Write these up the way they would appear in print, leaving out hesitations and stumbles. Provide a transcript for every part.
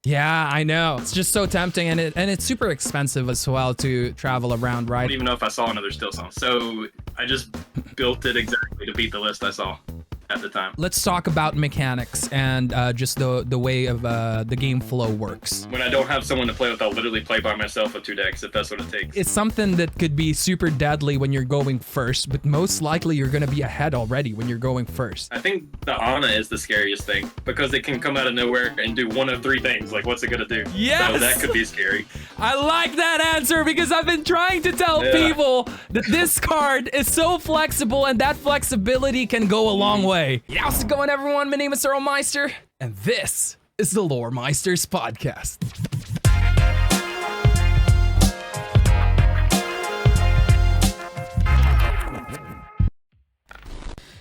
Yeah, I know. It's just so tempting, and it's super expensive as well to travel around, I right? don't even know if I saw another still song. So I just built it exactly to beat the list I saw at the time. Let's talk about mechanics and just the way of the game flow works. When I don't have someone to play with, I'll literally play by myself with 2 decks if that's what it takes. It's something that could be super deadly when you're going first, but most likely you're gonna be ahead already when you're going first. I think the Ana is the scariest thing because it can come out of nowhere and do one of 3 things. Like, what's it gonna do? Yes! So that could be scary. I like that answer because I've been trying to tell people that this card is so flexible and that flexibility can go a long way. How's it going, everyone? My name is Earlmeister, and this is the Loremeisters podcast.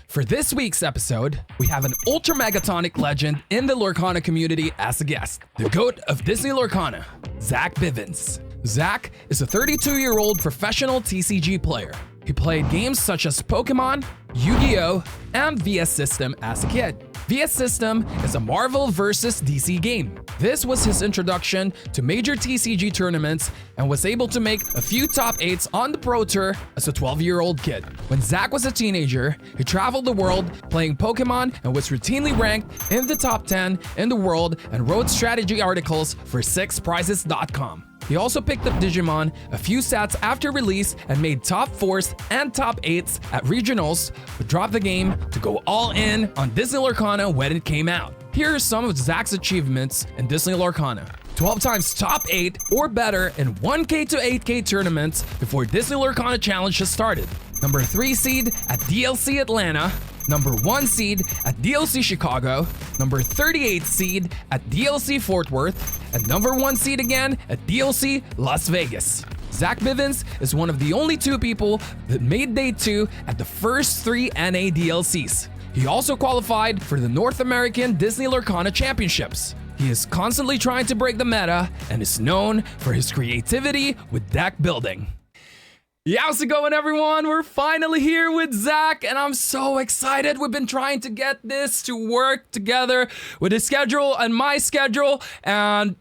For this week's episode, we have an ultra megatonic legend in the Lorcana community as a guest, the GOAT of Disney Lorcana, Zach Bivens. Zach is a 32-year-old professional TCG player. He played games such as Pokemon, Yu-Gi-Oh, and VS System as a kid. VS System is a Marvel vs. DC game. This was his introduction to major TCG tournaments and was able to make a few top 8s on the Pro Tour as a 12-year-old kid. When Zach was a teenager, he traveled the world playing Pokemon and was routinely ranked in the top 10 in the world and wrote strategy articles for 6prizes.com. He also picked up Digimon a few sets after release and made top 4s and top 8s at regionals, but dropped the game to go all in on Disney Lorcana when it came out. Here are some of Zach's achievements in Disney Lorcana. 12 times top 8 or better in 1K to 8K tournaments before Disney Lorcana Challenge has started. Number 3 seed at DLC Atlanta. Number 1 seed at DLC Chicago, number 38 seed at DLC Fort Worth, and number 1 seed again at DLC Las Vegas. Zach Bivens is one of the only 2 people that made day 2 at the first 3 NA DLCs. He also qualified for the North American Disney Lorcana Championships. He is constantly trying to break the meta and is known for his creativity with deck building. Yeah, how's it going, everyone? We're finally here with Zach, and I'm so excited. We've been trying to get this to work together with his schedule and my schedule, and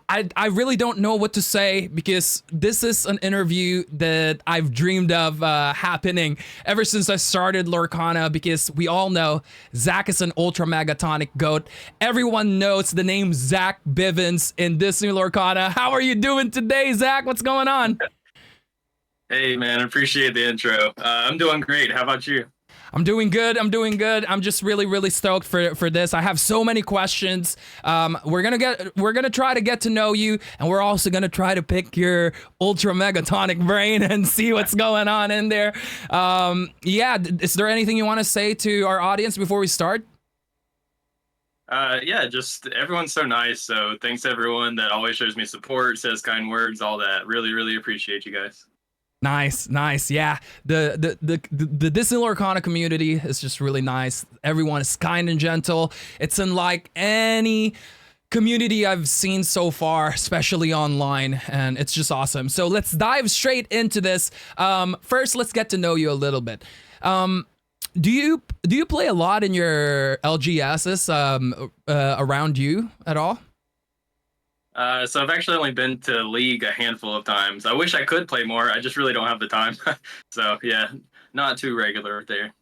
I really don't know what to say because this is an interview that I've dreamed of happening ever since I started Lorcana, because we all know Zach is an ultra megatonic GOAT. Everyone knows the name Zach Bivens in Disney Lorcana. How are you doing today, Zach? What's going on? Hey, man, appreciate the intro. I'm doing great. How about you? I'm doing good. I'm just really stoked for this. I have so many questions. We're gonna try to get to know you, and we're also gonna try to pick your ultra megatonic brain and see what's going on in there. Yeah, is there anything you want to say to our audience before we start? Yeah, just everyone's so nice. So thanks to everyone that always shows me support, says kind words, all that. Really appreciate you guys. Nice. Yeah, the Disney Lorcana community is just really nice. Everyone is kind and gentle. It's unlike any community I've seen so far, especially online, and it's just awesome. So let's dive straight into this. First, let's get to know you a little bit. Do you play a lot in your LGSs around you at all? So I've actually only been to League a handful of times. I wish I could play more. I just really don't have the time. So yeah, not too regular there.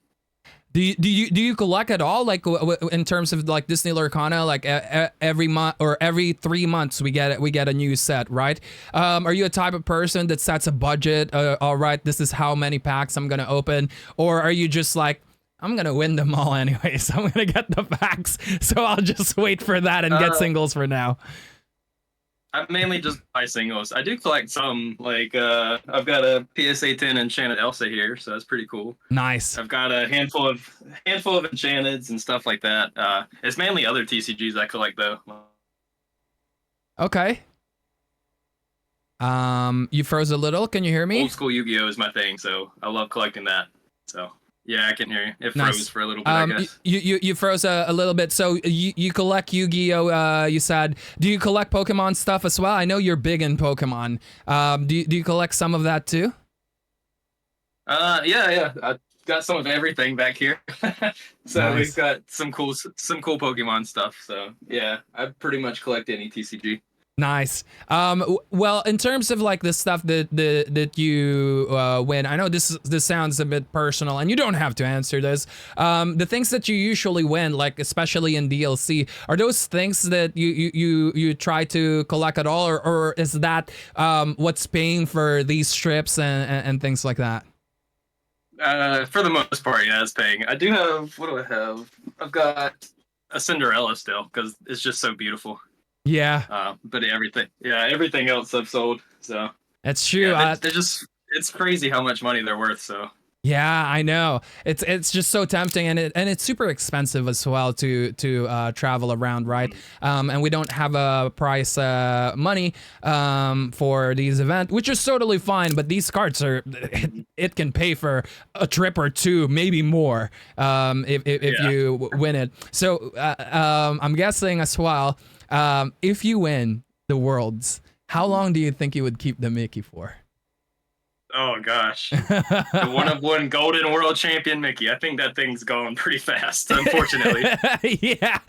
Do you collect at all? Like in terms of like Disney Lorcana, like every month or every 3 months we get a new set, right? Are you a type of person that sets a budget? All right, this is how many packs I'm gonna open, or are you just like, I'm gonna win them all anyways. I'm gonna get the packs, so I'll just wait for that and get singles for now. I mainly just buy singles. I do collect some, like I've got a PSA 10 Enchanted Elsa here, so that's pretty cool. Nice. I've got a handful of Enchanteds and stuff like that. It's mainly other TCGs I collect though. Okay. You froze a little. Can you hear me? Old school Yu-Gi-Oh is my thing, so I love collecting that. So yeah, I can hear you. It Nice. froze for a little bit, I guess. You froze a little bit. So you collect Yu-Gi-Oh. You said. Do you collect Pokemon stuff as well? I know you're big in Pokemon. Do you collect some of that too? Yeah. got some of everything back here. So we've Nice. got some cool Pokemon stuff. So yeah, I pretty much collect any TCG. Nice. Well, in terms of like the stuff that you win, I know this sounds a bit personal, and you don't have to answer this. The things that you usually win, like especially in DLC, are those things that you try to collect at all, or is that what's paying for these strips and things like that? For the most part, yeah, it's paying. I do have. What do I have? I've got a Cinderella still because it's just so beautiful. Yeah, But everything else I've sold. So that's true. yeah, they're just it's crazy how much money they're worth. So Yeah, I know. It's just so tempting, and it's super expensive as well to travel around, right? And we don't have a price money for these events, which is totally fine. But these cards are it can pay for a trip or two, maybe more, if yeah. you win it. So I'm guessing as well, if you win the worlds, how long do you think you would keep the Mickey for? Oh gosh, the one of one golden world champion Mickey. I think that thing's gone pretty fast, unfortunately. Yeah.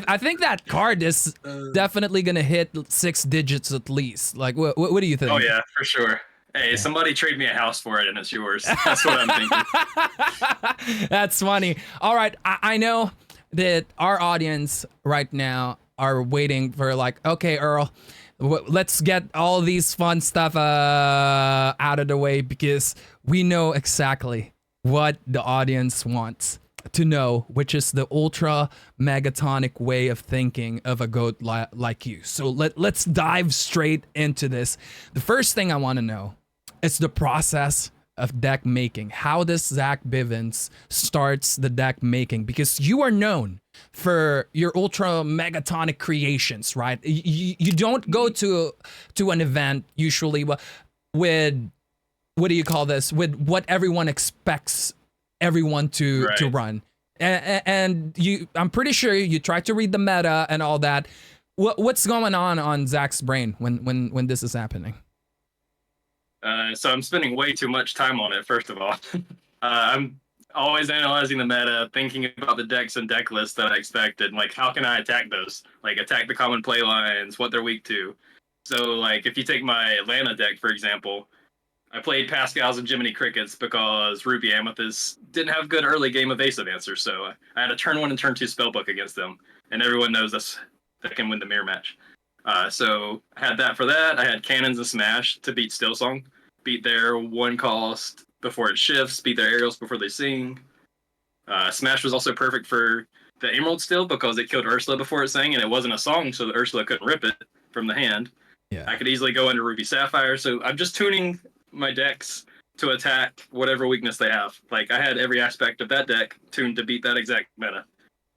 I think that card is definitely gonna hit 6 digits at least. Like, what do you think? Oh yeah, for sure. Hey, somebody trade me a house for it, and it's yours. That's what I'm thinking. That's funny. All right, I know that our audience right now are waiting for like, okay, Earl, let's get all these fun stuff out of the way because we know exactly what the audience wants to know, which is the ultra megatonic way of thinking of a goat like you. So let's dive straight into this. The first thing I want to know is the process of deck making. How does Zach Bivens starts the deck making? Because you are known for your ultra megatonic creations, right? You don't go to an event usually with what do you call this? With what everyone expects everyone to run. And I'm pretty sure you try to read the meta and all that. What's going on Zach's brain when this is happening? So I'm spending way too much time on it. First of all, I'm always analyzing the meta, thinking about the decks and deck lists that I expected. Like, how can I attack those? Like, attack the common play lines, what they're weak to. So, like, if you take my Atlanta deck, for example, I played Pascal's and Jiminy Crickets because Ruby Amethyst didn't have good early game evasive answers. So I had a turn 1 and turn 2 spellbook against them. And everyone knows that can win the mirror match. So I had that for that. I had Cannons and Smash to beat Stillsong, beat their 1 cost before it shifts, beat their aerials before they sing. Smash was also perfect for the Emerald Still because it killed Ursula before it sang, and it wasn't a song, so that Ursula couldn't rip it from the hand. Yeah. I could easily go into Ruby Sapphire, so I'm just tuning my decks to attack whatever weakness they have. Like, I had every aspect of that deck tuned to beat that exact meta.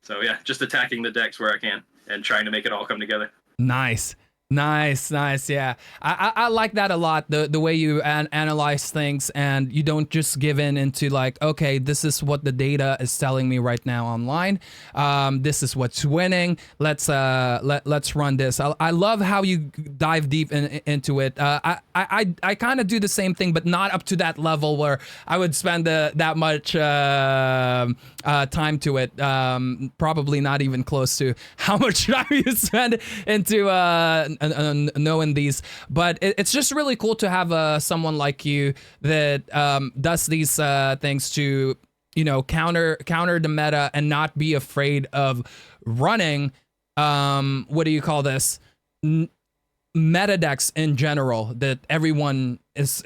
So yeah, just attacking the decks where I can and trying to make it all come together. Nice. Yeah, I like that a lot. The way you analyze things and you don't just give in into like, okay, this is what the data is telling me right now online. This is what's winning. Let's run this. I love how you dive deep into it. I kind of do the same thing, but not up to that level where I would spend that much time to it. Probably not even close to how much time you spend into knowing these, but it's just really cool to have someone like you that does these things to, you know, counter the meta and not be afraid of running what do you call this, meta decks in general that everyone is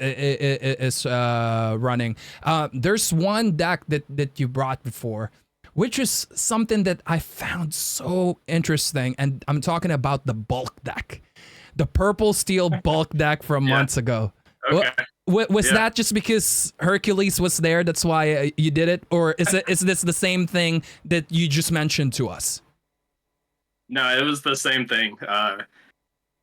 running. There's one deck that you brought before, which is something that I found so interesting, and I'm talking about the bulk deck. The purple steel bulk deck from months ago. Okay. Was that just because Hercules was there, that's why you did it? Or is this the same thing that you just mentioned to us? No, it was the same thing.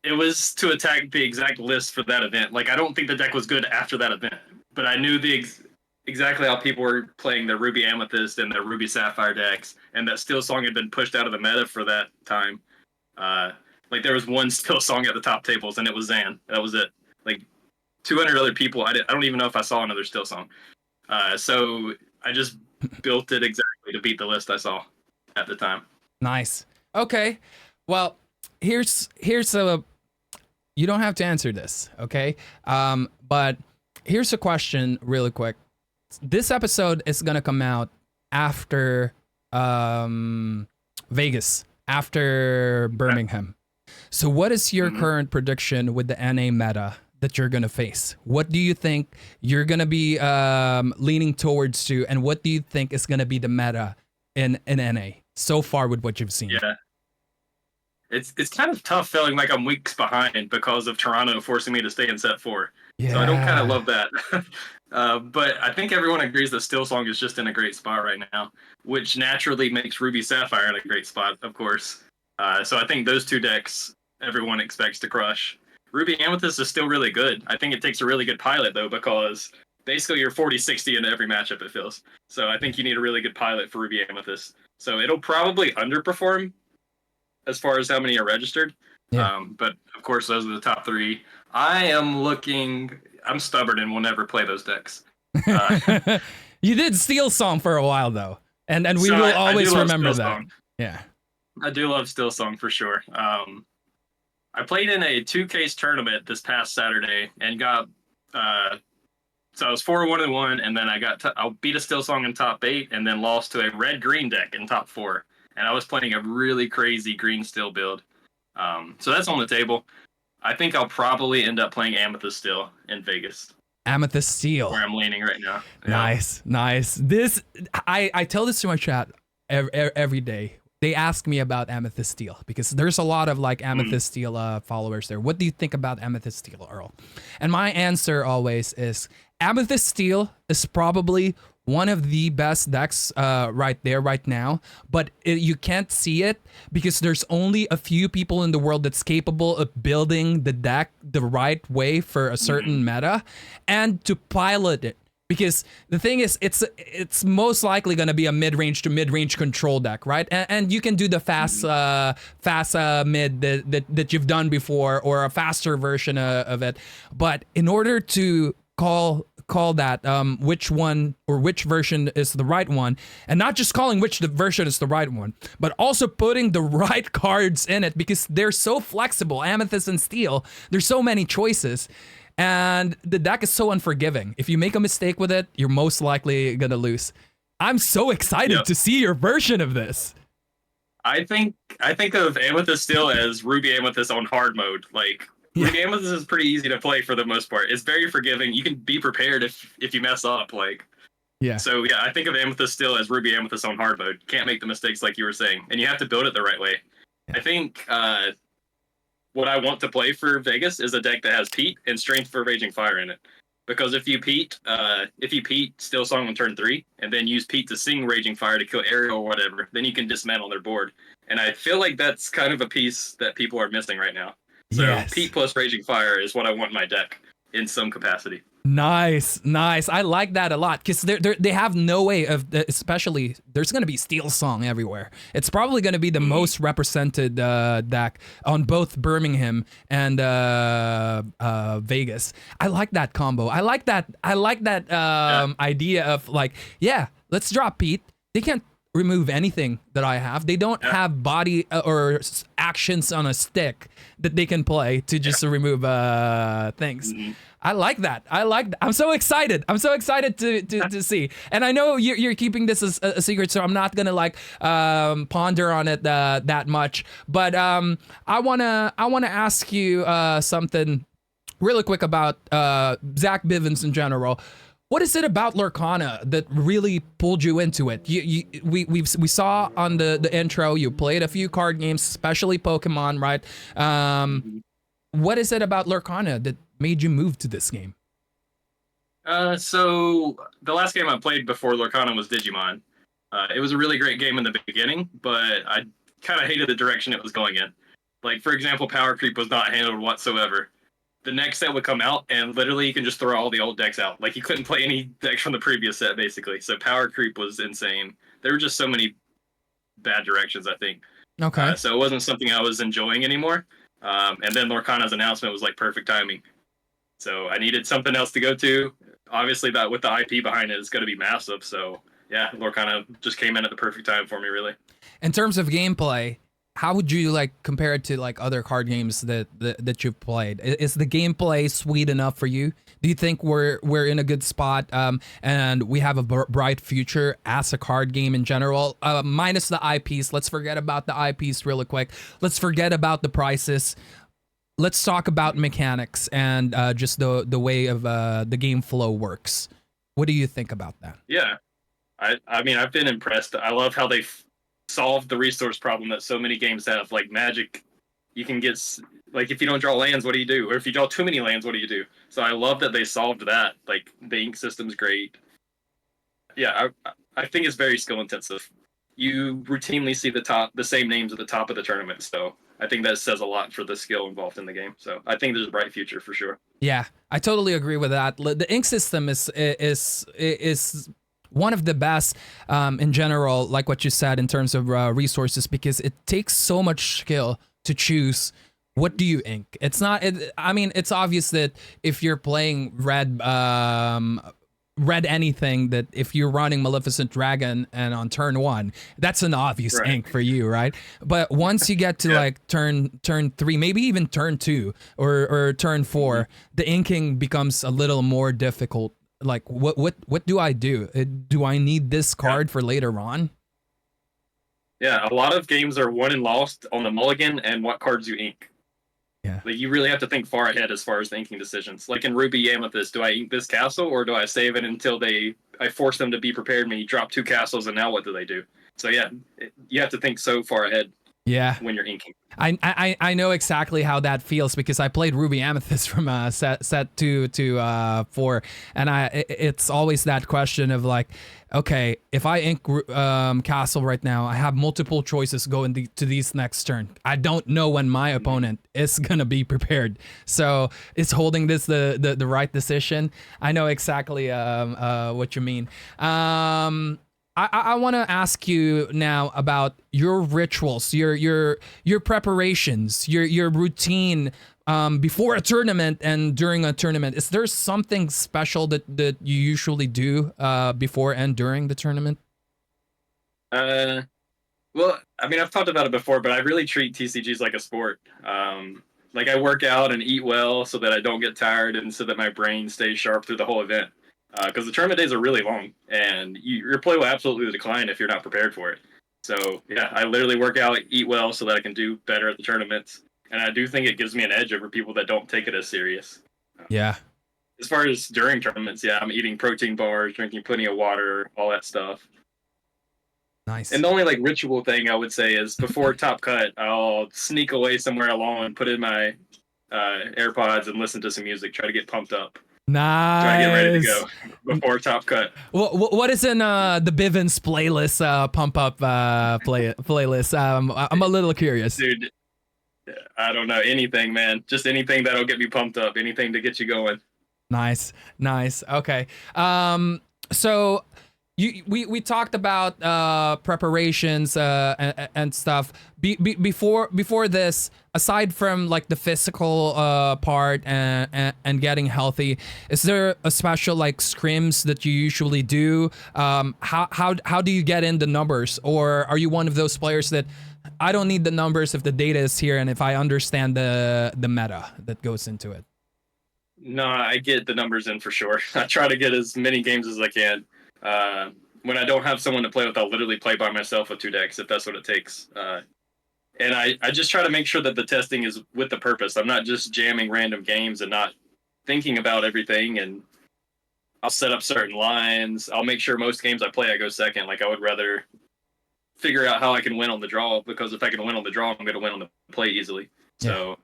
It was to attack the exact list for that event. Like, I don't think the deck was good after that event, but I knew exactly how people were playing their Ruby Amethyst and their Ruby Sapphire decks, and that Steel Song had been pushed out of the meta for that time. Like, there was one Steel Song at the top tables, and it was Zan. That was it. Like, 200 other people, I don't even know if I saw another Steel Song. So I just built it exactly to beat the list I saw at the time. Nice. Okay. Well, here's a you don't have to answer this, okay? But here's a question really quick. This episode is gonna come out after Vegas, after Birmingham. So what is your current prediction with the NA meta that you're gonna face? What do you think you're gonna be leaning towards to, and what do you think is gonna be the meta in NA so far with what you've seen? Yeah. It's kind of tough feeling like I'm weeks behind because of Toronto forcing me to stay in set 4. Yeah. So I don't kind of love that. But I think everyone agrees that Still Song is just in a great spot right now, which naturally makes Ruby Sapphire in a great spot, of course. So I think those two decks everyone expects to crush. Ruby Amethyst is still really good. I think it takes a really good pilot, though, because basically you're 40-60 in every matchup, it feels. So I think you need a really good pilot for Ruby Amethyst. So it'll probably underperform as far as how many are registered. Yeah. But of course, those are the top 3. I'm stubborn and will never play those decks. You did Steel Song for a while though, and we So will always remember Steel that. Song. Yeah. I do love Still Song for sure. I played in a 2Ks tournament this past Saturday and got so I was 4-1-1, and then I beat a Still Song in top 8, and then lost to a red green deck in top 4. And I was playing a really crazy green Steel build. So that's on the table. I think I'll probably end up playing Amethyst Steel in Vegas. Amethyst Steel. Where I'm leaning right now. Yeah. Nice. This I tell this to my chat every day. They ask me about Amethyst Steel because there's a lot of like Amethyst Steel followers there. What do you think about Amethyst Steel, Earl? And my answer always is Amethyst Steel is probably one of the best decks right there right now, but you can't see it because there's only a few people in the world that's capable of building the deck the right way for a certain meta and to pilot it. Because the thing is, it's most likely going to be a mid-range to mid-range control deck, right? And you can do the fast mid that you've done before, or a faster version of it. But in order to call that which one or which version is the right one, and not just calling which the version is the right one, but also putting the right cards in it, because they're so flexible. Amethyst and Steel, there's so many choices. And the deck is so unforgiving. If you make a mistake with it, you're most likely gonna lose. I'm so excited to see your version of this. I think of Amethyst Steel as Ruby Amethyst on hard mode. Like Ruby Amethyst is pretty easy to play for the most part. It's very forgiving. You can be prepared if you mess up. So I think of Amethyst Steel as Ruby Amethyst on hard mode. Can't make the mistakes like you were saying, and you have to build it the right way. I think what I want to play for Vegas is a deck that has Pete and Strength for Raging Fire in it. Because if you Pete Still Song on turn 3, and then use Pete to sing Raging Fire to kill Ariel or whatever, then you can dismantle their board. And I feel like that's kind of a piece that people are missing right now. So Pete plus Raging Fire is what I want in my deck in some capacity. Nice. I like that a lot, because they have no way of, especially there's going to be Steel Song everywhere. It's probably going to be the most represented deck on both Birmingham and Vegas. I like that combo. I like that idea of like, let's drop Pete. They can't remove anything that I have. They don't have body or actions on a stick that they can play to just remove things. I like that. I'm so excited. I'm so excited to see. And I know you're keeping this as a secret, so I'm not gonna ponder on it that much. But I wanna ask you something really quick about Zach Bivens in general. What is it about Lorcana that really pulled you into it? We saw on the intro you played a few card games, especially Pokemon, right? What is it about Lorcana that made you move to this game? So the last game I played before Lorcana was Digimon. It was a really great game in the beginning, but I kind of hated the direction it was going in. Like, for example, Power Creep was not handled whatsoever. The next set would come out, and literally you can just throw all the old decks out. Like, you couldn't play any decks from the previous set, basically. So Power Creep was insane. There were just so many bad directions, I think. Okay. So it wasn't something I was enjoying anymore. And then Lorcana's announcement was like perfect timing. So I needed something else to go to. obviously that with the IP behind it, it's going to be massive. So yeah, Lorcana just came in at the perfect time for me, really. In terms of gameplay, how would you like compare it to like other card games that you've played? Is the gameplay sweet enough for you? Do you think we're in a good spot, and we have a bright future as a card game in general, minus the IPs? Let's forget about the IPs really quick. Let's forget about the prices. Let's talk about mechanics and just the way of the game flow works. What do you think about that? Yeah, I mean, I've been impressed. I love how they solved the resource problem that so many games have. Like Magic, you can get like if you don't draw lands, what do you do? Or if you draw too many lands, what do you do? So I love that they solved that. Like the ink system's great. Yeah, I think it's very skill intensive. You routinely see the same names at the top of the tournament, so I think that says a lot for the skill involved in the game. So I think there's a bright future for sure. Yeah, I totally agree with that. The ink system is one of the best in general, like what you said in terms of resources, because it takes so much skill to choose what do you ink. It's not. I mean, it's obvious that if you're playing red anything, that if you're running Maleficent Dragon and on turn 1, that's an obvious ink for you, right? But once you get to like turn 3, maybe even turn 2 or turn 4, the inking becomes a little more difficult. Like what do I do? Do I need this card for later on? Yeah, a lot of games are won and lost on the mulligan and what cards you ink. Yeah. Like you really have to think far ahead as far as the inking decisions. Like in Ruby Amethyst, do I ink this castle or do I save it until I force them to be prepared me, drop 2 castles, and now what do they do? So yeah, you have to think so far ahead. Yeah. When you're inking. I know exactly how that feels because I played Ruby Amethyst from set 2 to 4, and it's always that question of like, okay, if I ink castle right now, I have multiple choices going to these next turn. I don't know when my opponent is gonna be prepared, so is holding this the right decision? I know exactly what you mean. I want to ask you now about your rituals, your preparations, your routine before a tournament and during a tournament. Is there something special that you usually do before and during the tournament? Well, I mean, I've talked about it before, but I really treat TCGs like a sport. Like I work out and eat well so that I don't get tired and so that my brain stays sharp through the whole event. Because the tournament days are really long, and your play will absolutely decline if you're not prepared for it. So yeah, I literally work out, eat well, so that I can do better at the tournaments, and I do think it gives me an edge over people that don't take it as serious. Yeah. As far as during tournaments, yeah, I'm eating protein bars, drinking plenty of water, all that stuff. Nice. And the only like ritual thing I would say is before top cut, I'll sneak away somewhere alone, put in my AirPods, and listen to some music, try to get pumped up. Nice. Try to get ready to go before top cut. What is in the Bivens playlist, pump up playlist? I'm a little curious. Dude, I don't know. Anything, man. Just anything that'll get me pumped up. Anything to get you going. Nice. Okay. So we talked about preparations and stuff before this. Aside from like the physical part and getting healthy, is there a special like scrims that you usually do? How do you get in the numbers, or are you one of those players that I don't need the numbers if the data is here and if I understand the meta that goes into it? No, I get the numbers in for sure. I try to get as many games as I can. When I don't have someone to play with, I'll literally play by myself with 2 decks if that's what it takes. And I just try to make sure that the testing is with the purpose. I'm not just jamming random games and not thinking about everything. And I'll set up certain lines. I'll make sure most games I play, I go second. Like I would rather figure out how I can win on the draw, because if I can win on the draw, I'm going to win on the play easily. Yeah. So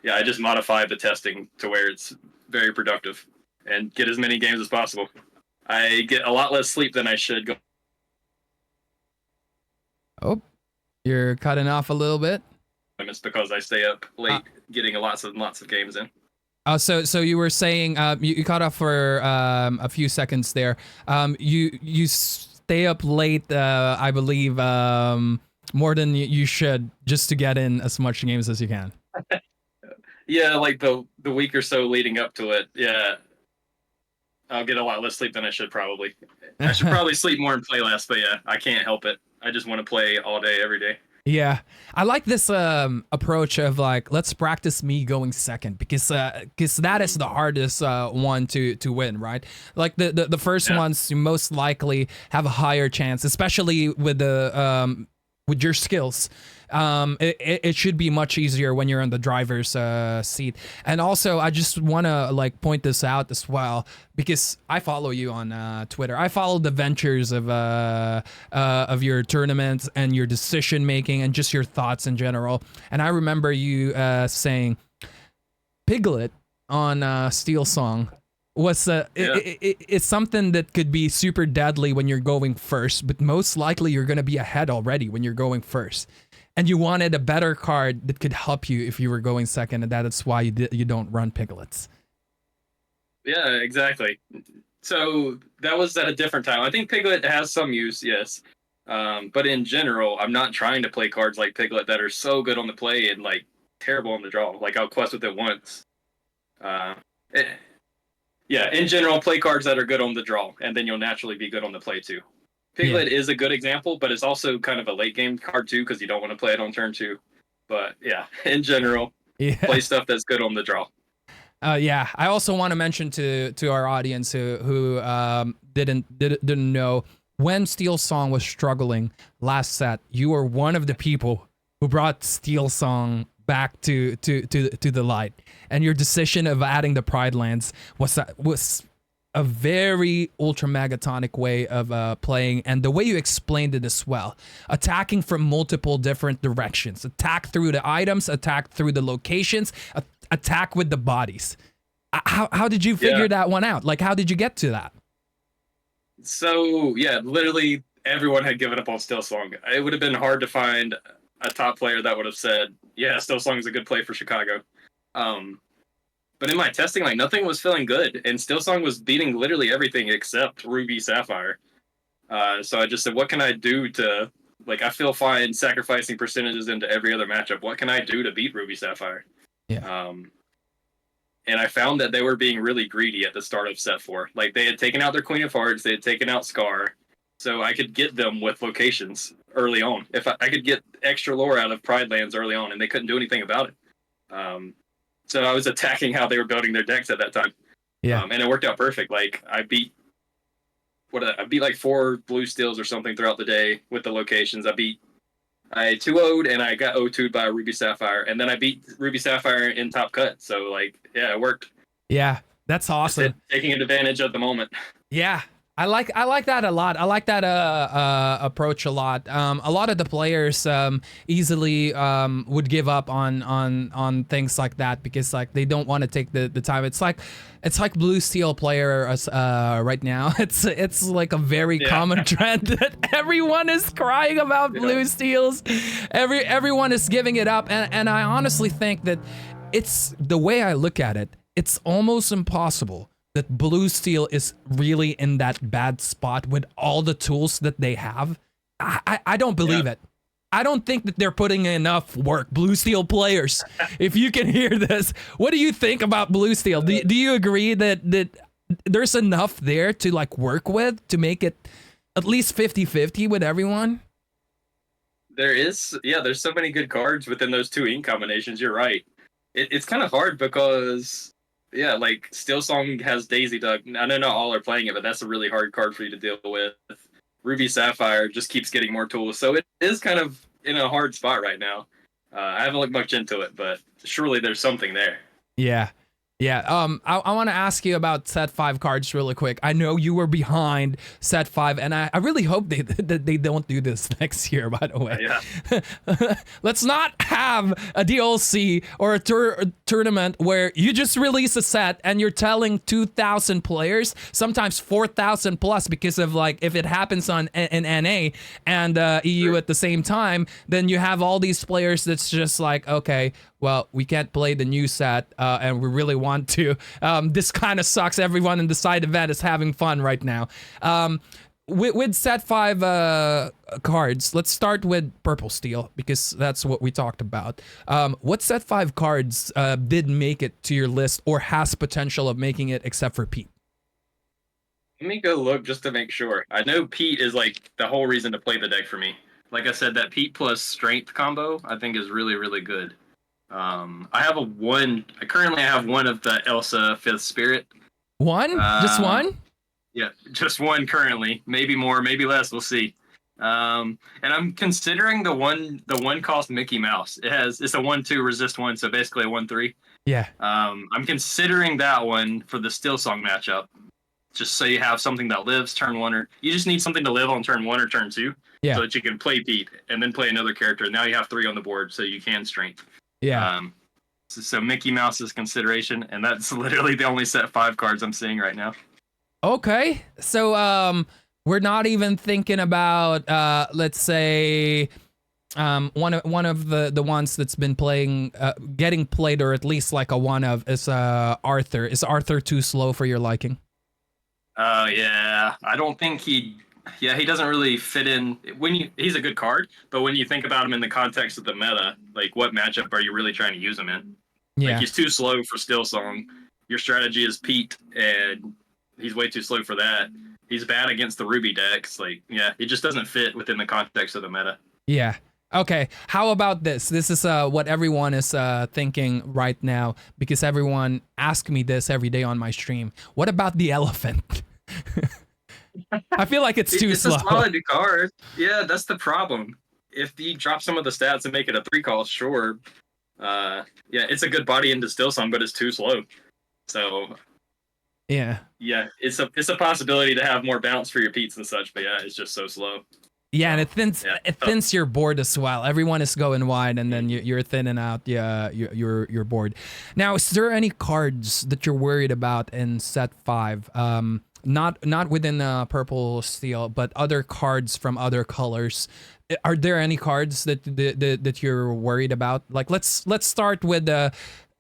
yeah, I just modify the testing to where it's very productive and get as many games as possible. I get a lot less sleep than I should. Oh, you're cutting off a little bit. It's because I stay up late getting lots of games in. So you were saying you cut off for a few seconds there. You stay up late, I believe, more than you should, just to get in as much games as you can. Yeah, like the week or so leading up to it. Yeah, I'll get a lot less sleep than I should probably. I should probably sleep more and play less, but yeah, I can't help it. I just want to play all day, every day. Yeah, I like this approach of like, let's practice me going second, because that is the hardest one to win, right? Like the first ones, you most likely have a higher chance, especially with the with your skills. It should be much easier when you're in the driver's seat. And also, I just want to like point this out as well, because I follow you on Twitter. I follow the ventures of your tournaments and your decision making and just your thoughts in general. And I remember you saying Piglet on Steel Song was it's something that could be super deadly when you're going first, but most likely you're going to be ahead already when you're going first. And you wanted a better card that could help you if you were going second, and that is why you don't run Piglets. Yeah, exactly. So that was at a different time. I think Piglet has some use, yes. But in general, I'm not trying to play cards like Piglet that are so good on the play and like terrible on the draw. Like I'll quest with it once. Yeah, in general, play cards that are good on the draw, and then you'll naturally be good on the play too. Piglet is a good example, but it's also kind of a late game card too, because you don't want to play it on turn 2. But yeah, in general, play stuff that's good on the draw. Yeah, I also want to mention to our audience who didn't know, when Steel Song was struggling last set, you were one of the people who brought Steel Song back to the light, and your decision of adding the Pride Lands was a very ultra megatonic way of playing, and the way you explained it as well, attacking from multiple different directions, attack through the items, attack through the locations, attack with the bodies. How did you figure that one out? Like, how did you get to that? So yeah, literally everyone had given up on Steel Song. It would have been hard to find a top player that would have said, yeah, Steel Song is a good play for Chicago. But in my testing, like, nothing was feeling good, and Steel Song was beating literally everything except Ruby Sapphire. So I just said, what can I do to, like, I feel fine sacrificing percentages into every other matchup. What can I do to beat Ruby Sapphire? Yeah. And I found that they were being really greedy at the start of set 4. Like, they had taken out their Queen of Hearts, they had taken out Scar, so I could get them with locations early on. If I could get extra lore out of Pride Lands early on, and they couldn't do anything about it. So I was attacking how they were building their decks at that time. Yeah. And it worked out perfect. Like, I beat like 4 blue steals or something throughout the day with the locations. I 2-0'd and I got 0-2'd by Ruby Sapphire, and then I beat Ruby Sapphire in top cut. So like, yeah, it worked. Yeah, that's awesome. Taking advantage of the moment. Yeah. I like that a lot. I like that approach a lot. A lot of the players easily would give up on things like that, because like they don't want to take the time. It's like blue steel player right now. It's like a very common trend that everyone is crying about blue steels. Everyone is giving it up, and I honestly think that it's, the way I look at it, it's almost impossible that blue steel is really in that bad spot with all the tools that they have. I don't believe it. I don't think that they're putting enough work. Blue steel players, if you can hear this, what do you think about blue steel? Do you agree that there's enough there to like work with to make it at least 50-50 with everyone? There is, there's so many good cards within those 2 ink combinations. You're right. It's kind of hard because, like, Steel Song has Daisy Duck. I know not all are playing it, but that's a really hard card for you to deal with. Ruby Sapphire just keeps getting more tools, so it is kind of in a hard spot right now. I haven't looked much into it, but surely there's something there. Yeah. I want to ask you about set 5 cards really quick. I know you were behind set 5, and I really hope that they don't do this next year, by the way. Let's not have a DLC or a tournament where you just release a set and you're telling 2,000 players, sometimes 4,000 plus, because of like, if it happens in NA and EU at the same time, then you have all these players that's just like, okay, well, we can't play the new set, and we really want to. This kind of sucks. Everyone in the side event is having fun right now. With set 5 cards, let's start with Purple Steel, because that's what we talked about. What set 5 cards did make it to your list or has potential of making it, except for Pete? Let me go look just to make sure. I know Pete is like the whole reason to play the deck for me. Like I said, that Pete plus strength combo I think is really, really good. I have a one. Currently, I have one of the Elsa Fifth Spirit. One? Just one? Yeah, just one currently. Maybe more, maybe less. We'll see. And I'm considering the one cost Mickey Mouse. It's a 1/2 resist one, so basically a 1/3. Yeah. I'm considering that one for the Still Song matchup. Just so you have something that lives turn one, or you just need something to live on turn one or turn two, so that you can play Pete and then play another character. Now you have 3 on the board, so you can strength. Yeah. So Mickey Mouse is consideration, and that's literally the only set 5 cards I'm seeing right now. Okay. So we're not even thinking about let's say one of the ones that's been playing getting played, or at least like a one of, is Arthur. Is Arthur too slow for your liking? Yeah. I don't think he doesn't really fit in he's a good card, but when you think about him in the context of the meta, like what matchup are you really trying to use him in? Yeah. Like he's too slow for Still Song. Your strategy is Pete, and he's way too slow for that. He's bad against the Ruby decks. Like, yeah, it just doesn't fit within the context of the meta. Yeah. Okay. How about this? This is what everyone is thinking right now, because everyone asks me this every day on my stream. What about the elephant? I feel like it's too slow. It's a solid card. Yeah, that's the problem. If you drop some of the stats and make it a 3 cost, sure. Yeah, it's a good body into Still Song, but it's too slow. So yeah, it's a possibility to have more bounce for your Petes and such, but yeah, it's just so slow. Yeah, and it thins your board as well. Everyone is going wide, and then you're thinning out your board. Now, is there any cards that you're worried about in set 5? Not within purple steel, but other cards from other colors. Are there any cards that you're worried about? Like let's start with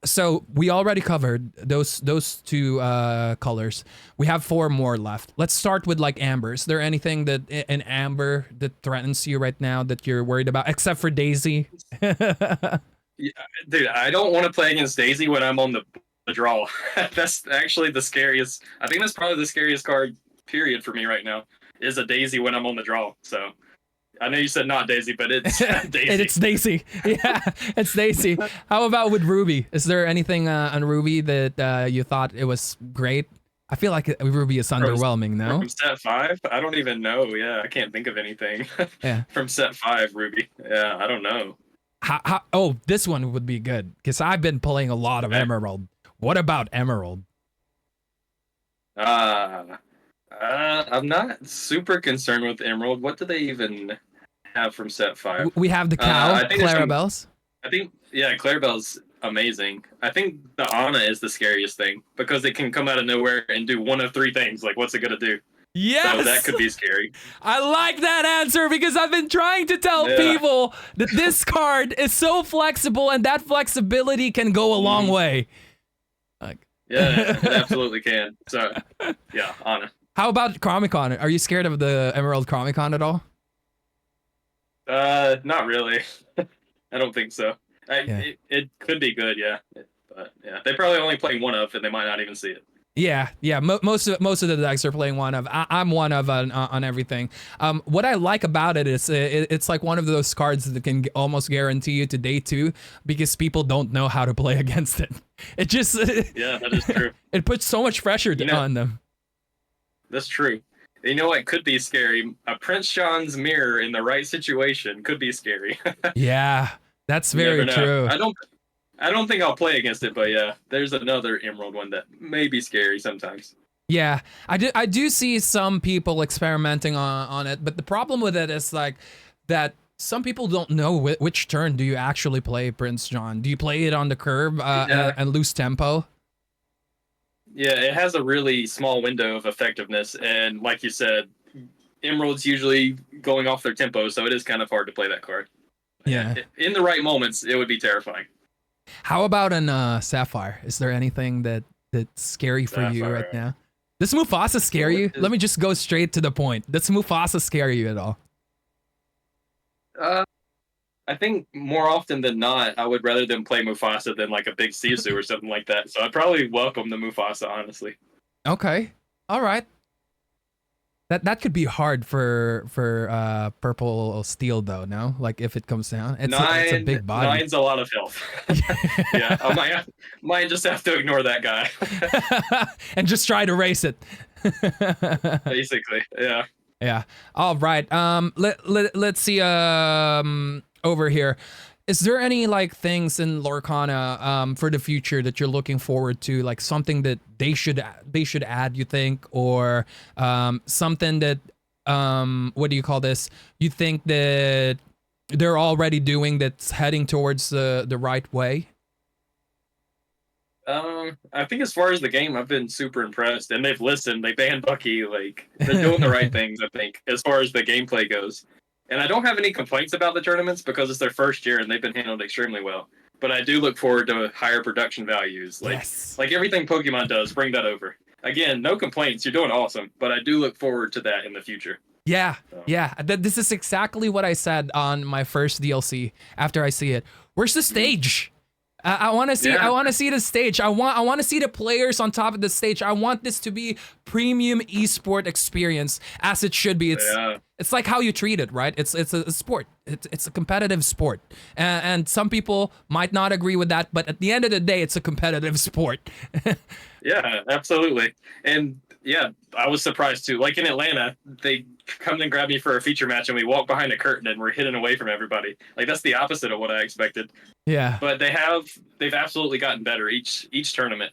so we already covered those 2 colors. We have 4 more left. Let's start with like amber. Is there anything that in amber that threatens you right now that you're worried about, except for Daisy? Yeah, dude, I don't want to play against Daisy when I'm on the draw. That's actually the scariest. I think that's probably the scariest card period for me right now, is a Daisy when I'm on the draw. So I know you said not Daisy, but it's Daisy. It's Daisy. Yeah, it's Daisy. How about with Ruby? Is there anything on Ruby that you thought it was great? I feel like Ruby is underwhelming, no? From set 5? I don't even know. Yeah, I can't think of anything. Yeah. From set 5, Ruby. Yeah, I don't know. Oh, this one would be good, because I've been playing a lot of Emerald. What about Emerald? I'm not super concerned with Emerald. What do they even have from set 5? We have the cow, Clarabelle's. I think, yeah, Clarabelle's amazing. I think the Ana is the scariest thing, because it can come out of nowhere and do one of 3 things. Like, what's it gonna do? Yes! So that could be scary. I like that answer, because I've been trying to tell people that this card is so flexible, and that flexibility can go a long way. Yeah, it absolutely can. So, yeah, Ana. How about Chromicon? Are you scared of the Emerald Chromicon at all? Not really. I don't think so. It could be good, yeah. But yeah, they probably only play one of, and they might not even see it. Yeah. Most of the decks are playing one of. I'm one of on everything. What I like about it is it's like one of those cards that can almost guarantee you to day 2, because people don't know how to play against it. It just yeah, that is true. It puts so much pressure on them. That's true. You know what could be scary? A Prince John's mirror in the right situation could be scary. Yeah, that's very true. I don't think I'll play against it, but yeah, there's another Emerald one that may be scary sometimes. Yeah, I do see some people experimenting on it, but the problem with it is like that some people don't know which turn do you actually play Prince John. Do you play it on the curve and lose tempo? Yeah, it has a really small window of effectiveness, and like you said, Emerald's usually going off their tempo, so it is kind of hard to play that card. Yeah. In the right moments, it would be terrifying. How about in Sapphire? Is there anything that's scary for you right now? Does Mufasa scare you? Let me just go straight to the point. Does Mufasa scare you at all? I think more often than not, I would rather them play Mufasa than like a big Sisu or something like that. So I'd probably welcome the Mufasa, honestly. Okay. All right. That could be hard for purple steel though. No, like if it comes down, it's a big body. Nine's a lot of health. Yeah, I might just have to ignore that guy. And just try to race it. Basically, yeah. Yeah. All right. Let's see. Over here, is there any like things in Lorcana for the future that you're looking forward to, like something that they should add, you think, or something that what do you call this? You think that they're already doing that's heading towards the right way? I think as far as the game, I've been super impressed, and they've listened. They banned Bucky. Like they're doing the right things, I think, as far as the gameplay goes. And I don't have any complaints about the tournaments because it's their first year and they've been handled extremely well. But I do look forward to higher production values. Like everything Pokemon does, bring that over. Again, no complaints. You're doing awesome. But I do look forward to that in the future. Yeah, yeah. This is exactly what I said on my first DLC after I see it. Where's the stage? I want to see. I want to see the stage. I want to see the players on top of the stage. I want this to be premium esport experience as it should be. It's like how you treat it, right? It's a sport. It's a competitive sport, and some people might not agree with that. But at the end of the day, it's a competitive sport. Yeah, absolutely. And yeah, I was surprised too. Like in Atlanta, they come and grab me for a feature match, and we walk behind a curtain, and we're hidden away from everybody. Like that's the opposite of what I expected. Yeah. But they've absolutely gotten better each tournament,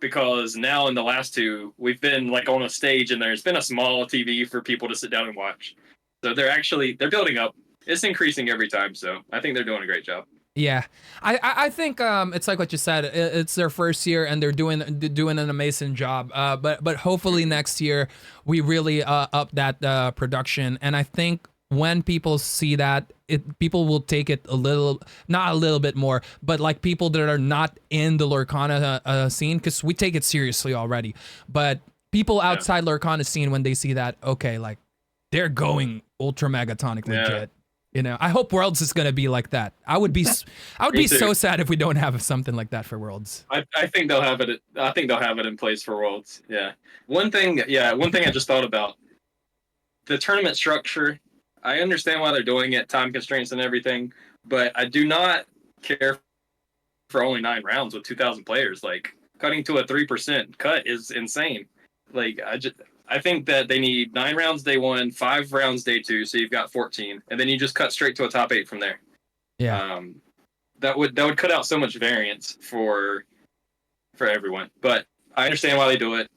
because now in the last two we've been like on a stage and there's been a small TV for people to sit down and watch. So they're building up. It's increasing every time, so I think they're doing a great job. Yeah, I think it's like what you said. It's their first year and they're doing an amazing job. But hopefully next year we really up that production, and I think when people see that, people will take it not a little bit more, but like people that are not in the Lorcana scene, because we take it seriously already. But people outside Lorcana scene, when they see that, okay, like they're going ultra megatonic legit. You know, I hope Worlds is gonna be like that. I would be so sad if we don't have something like that for Worlds. I think they'll have it. I think they'll have it in place for Worlds. Yeah. One thing I just thought about, the tournament structure. I understand why they're doing it, time constraints and everything, but I do not care for only 9 rounds with 2,000 players. Like cutting to a 3% cut is insane. Like I think that they need 9 rounds day 1, 5 rounds day 2, so you've got 14, and then you just cut straight to a top 8 from there. Yeah. That would cut out so much variance for everyone. But I understand why they do it,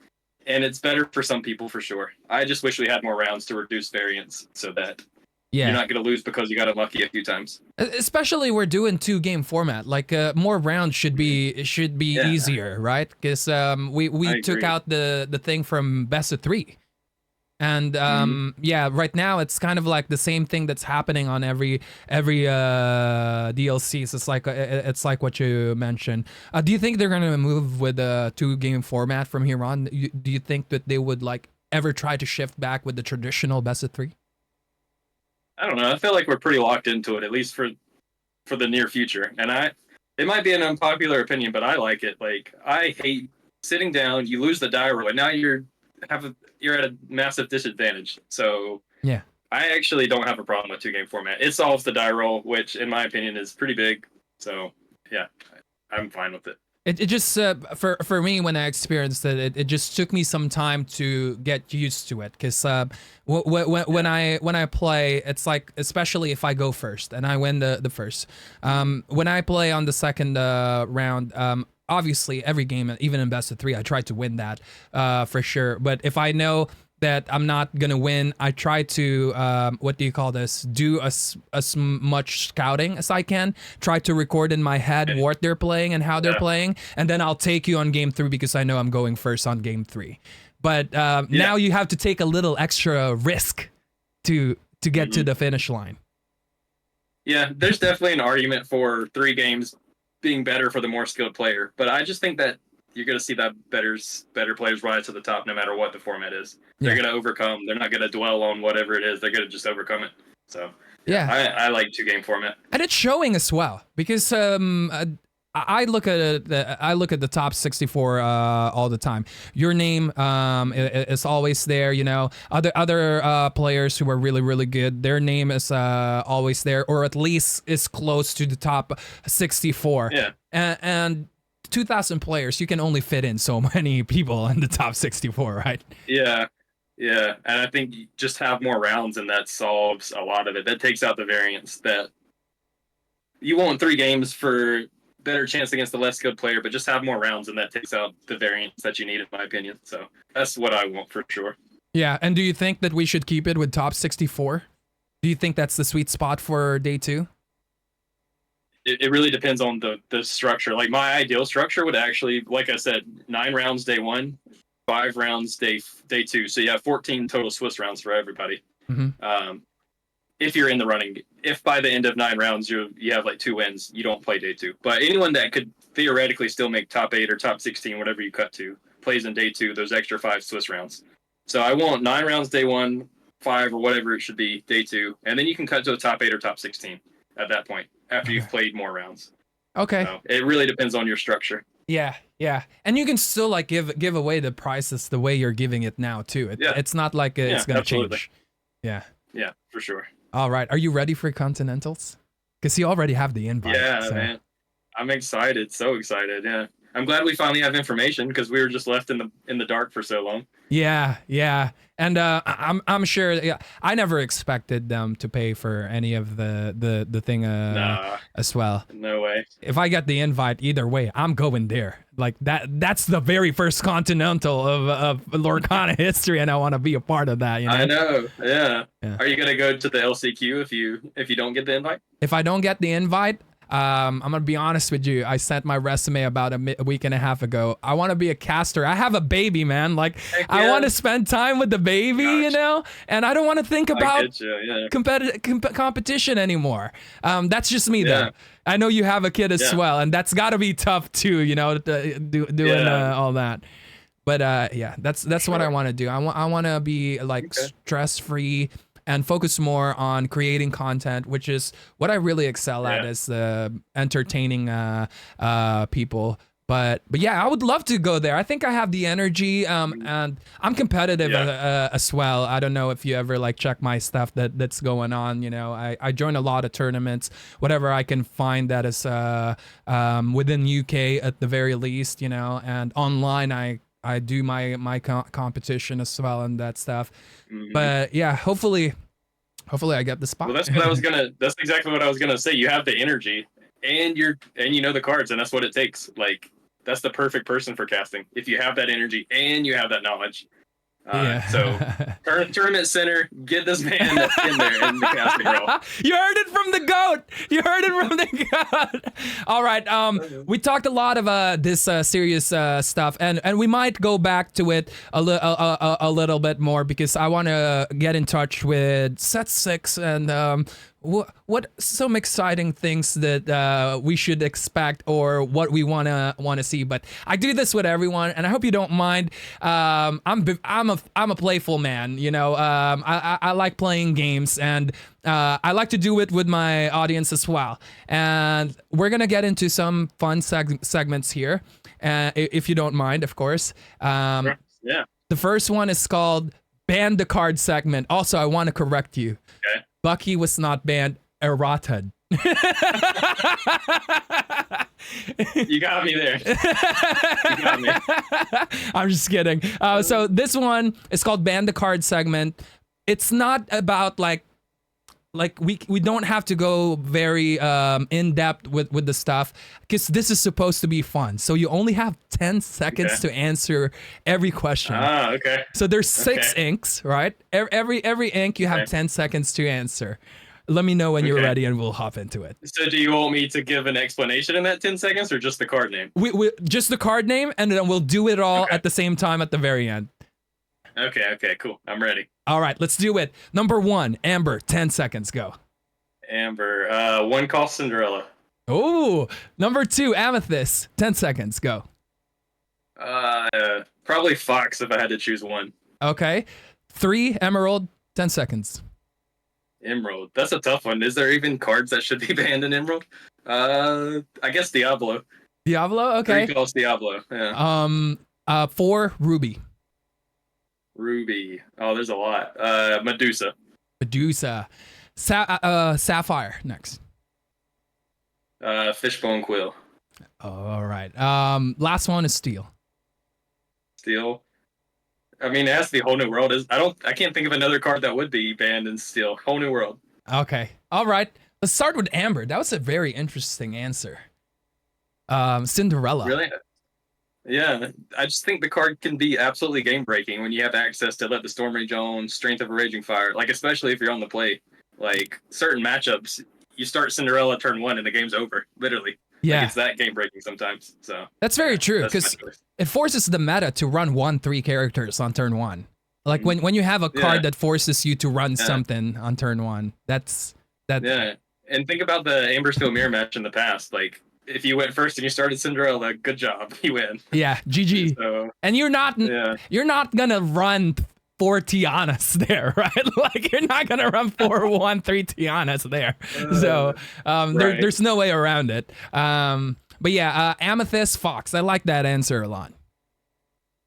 and it's better for some people for sure. I just wish we had more rounds to reduce variance so that you're not going to lose because you got unlucky a few times. Especially we're doing 2-game format. Like more rounds should be easier, right? Because we took out the thing from best of 3. And right now it's kind of like the same thing that's happening on every DLCs. It's like what you mentioned. Do you think they're gonna move with a 2-game format from here on? Do you think that they would like ever try to shift back with the traditional best of 3? I don't know. I feel like we're pretty locked into it, at least for the near future. And it might be an unpopular opinion, but I like it. Like I hate sitting down, you lose the die roll, and now you're at a massive disadvantage. So yeah, I actually don't have a problem with 2-game format. It solves the die roll, which in my opinion is pretty big. So yeah, I'm fine with it. It just for me, when I experienced it, it just took me some time to get used to it, because when I play, it's like, especially if I go first and I win the first, when I play on the second round, obviously every game, even in best of 3, I try to win that for sure. But if I know that I'm not gonna win, I try to do as much scouting as I can, try to record in my head what they're playing and how they're playing, and then I'll take you on game 3 because I know I'm going first on game 3. But now you have to take a little extra risk to get to the finish line. Yeah, there's definitely an argument for 3 games being better for the more skilled player, but I just think that you're going to see that better players rise to the top no matter what the format is. They're going to overcome. They're not going to dwell on whatever it is. They're going to just overcome it. So I like 2-game format. And it's showing as well, because I look at the top 64 all the time. Your name is always there. You know, other players who are really really good, their name is always there, or at least is close to the top 64. Yeah. And 2,000 players, you can only fit in so many people in the top 64, right? Yeah. Yeah. And I think you just have more rounds, and that solves a lot of it. That takes out the variance that you want 3 games for better chance against the less good player, but just have more rounds, and that takes out the variance that you need, in my opinion. So that's what I want for sure. Yeah, and do you think that we should keep it with top 64? Do you think that's the sweet spot for day 2? It really depends on the structure. Like, my ideal structure would actually, like I said, 9 rounds day 1, 5 rounds day 2. So you have 14 total Swiss rounds for everybody. Mm-hmm. If you're in the running, if by the end of 9 rounds you have like 2 wins, you don't play day 2. But anyone that could theoretically still make top 8 or top 16, whatever you cut to, plays in day 2, those extra 5 Swiss rounds. So I want 9 rounds day 1, 5 or whatever it should be day 2, and then you can cut to a top 8 or top 16 at that point after you've played more rounds. Okay. So it really depends on your structure. Yeah, yeah, and you can still like give away the prices the way you're giving it now too. It's not like it's gonna change. Yeah. Yeah, for sure. All right, are you ready for Continentals? Because you already have the invite. Yeah, so. man. I'm excited. So excited. Yeah. I'm glad we finally have information, because we were just left in the dark for so long. Yeah, yeah, and I'm sure. Yeah, I never expected them to pay for any of the thing Nah, as well. no way. If I get the invite, either way, I'm going there. Like that's the very first Continental of Lorcana history, and I want to be a part of that. You know? I know. Yeah. Yeah. Are you gonna go to the LCQ if you don't get the invite? If I don't get the invite, I'm gonna be honest with you. I sent my resume about a week and a half ago. I want to be a caster. I have a baby, man. Like I want to spend time with the baby, you know, and I don't want to think about competition anymore. That's just me, though. I know you have a kid as well, and that's got to be tough too, you know, doing all that. But yeah, that's what I want to do. I want to be like stress free and focus more on creating content, which is what I really excel at, is entertaining people. But yeah, I would love to go there. I think I have the energy, and I'm competitive as well. I don't know if you ever like check my stuff that's going on. You know, I join a lot of tournaments, whatever I can find that is within UK at the very least. You know, and online I do my competition as well and that stuff. But yeah, hopefully I get the spot. Well, that's exactly what I was gonna say. You have the energy, and you know the cards, and that's what it takes. Like, that's the perfect person for casting. If you have that energy and you have that knowledge. So tournament center, get this man in there in the casting role. You heard it from the goat. You heard it from the goat. All right. We talked a lot of this serious stuff, and we might go back to it a little bit more, because I want to get in touch with set 6 and what some exciting things that we should expect, or what we want to see. But I do this with everyone, and I hope you don't mind. I'm a playful man, you know. I like playing games, and I like to do it with my audience as well. And we're gonna get into some fun segments here, if you don't mind, of course. Yeah. The first one is called Ban the Card segment. Also, I want to correct you. Okay. Bucky was not banned. Errata. You got me there. You got me. I'm just kidding. So this one is called Ban the Card segment. It's not about like we don't have to go very in depth with the stuff, because this is supposed to be fun. So you only have 10 seconds to answer every question. Okay. So there's 6 inks, right? Every ink you have 10 seconds to answer. Let me know when you're ready, and we'll hop into it. So do you want me to give an explanation in that 10 seconds, or just the card name? We just the card name, and then we'll do it all at the same time at the very end. Okay, cool. I'm ready. All right, let's do it. Number 1, Amber, 10 seconds, go. Amber, 1 cost Cinderella. Oh, number 2, Amethyst, 10 seconds, go. Probably Fox if I had to choose one. Okay. 3, Emerald, 10 seconds. Emerald. That's a tough one. Is there even cards that should be banned in Emerald? I guess Diablo. Diablo. Okay. 3 cost Diablo. Yeah. 4 Ruby. Ruby. Oh, there's a lot. Medusa. Medusa. Sapphire next. Fishbone Quill. All right. Last one is Steel. Steel. I mean, it has to be Whole New World. I can't think of another card that would be banned in Steel. Whole New World. Okay. All right. Let's start with Amber. That was a very interesting answer. Cinderella. Really? Yeah. I just think the card can be absolutely game breaking when you have access to Let the Storm Rage on, Strength of a Raging Fire. Like, especially if you're on the play. Like, certain matchups, you start Cinderella turn 1 and the game's over. Literally. Yeah. Like, it's that game breaking sometimes. So that's very true, because it forces the meta to run 1/3 characters on turn 1. Like when you have a card that forces you to run something on turn 1, that's that. Yeah, and think about the Amber Steel Mirror match in the past. Like, if you went first and you started Cinderella, good job, you win. Yeah, GG. So, and you're not gonna run 4 Tianas there, right? Like, you're not gonna run 4/1/3 Tianas there. So there's no way around it. But yeah, Amethyst Fox. I like that answer a lot.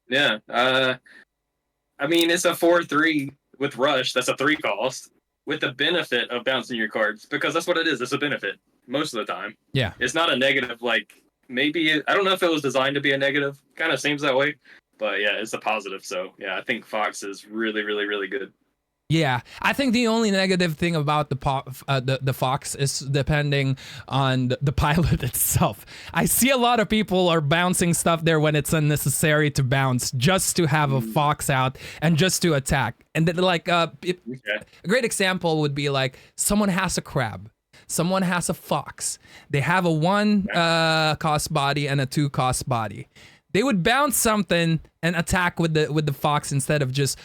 Yeah. I mean, it's a 4/3 with Rush. That's a 3 cost with the benefit of bouncing your cards, because that's what it is. It's a benefit most of the time. Yeah. It's not a negative. Like, maybe I don't know if it was designed to be a negative. Kind of seems that way. But yeah, it's a positive. So yeah, I think Fox is really, really, really good. Yeah, I think the only negative thing about the Fox is depending on the pilot itself. I see a lot of people are bouncing stuff there when it's unnecessary to bounce, just to have a Fox out and just to attack. And then, like, a great example would be like someone has a crab. Someone has a Fox. They have a 1 cost body and a 2 cost body. They would bounce something and attack with the Fox instead of just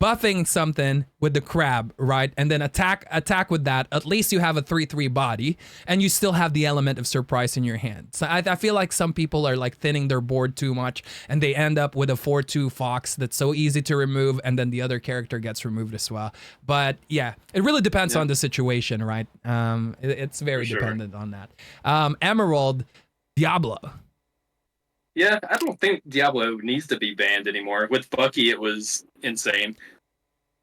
buffing something with the crab, right? And then attack with that. At least you have a 3/3 body, and you still have the element of surprise in your hand. So I feel like some people are like thinning their board too much, and they end up with a 4/2 Fox that's so easy to remove, and then the other character gets removed as well. But yeah, it really depends on the situation, right? It's very dependent on that. Emerald, Diablo. Yeah, I don't think Diablo needs to be banned anymore. With Bucky, it was insane.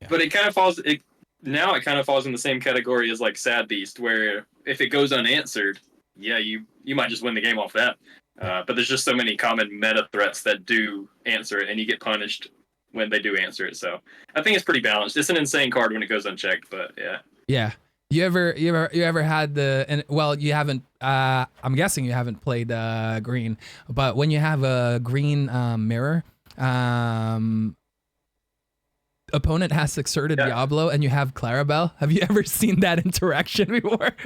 Yeah. But it kind of falls in the same category as like Sad Beast, where if it goes unanswered, yeah, you might just win the game off that. But there's just so many common meta threats that do answer it, and you get punished when they do answer it. So I think it's pretty balanced. It's an insane card when it goes unchecked, but yeah. Yeah. You ever had you haven't, I'm guessing you haven't played green, but when you have a green mirror, opponent has exerted Diablo and you have Clarabelle. Have you ever seen that interaction before?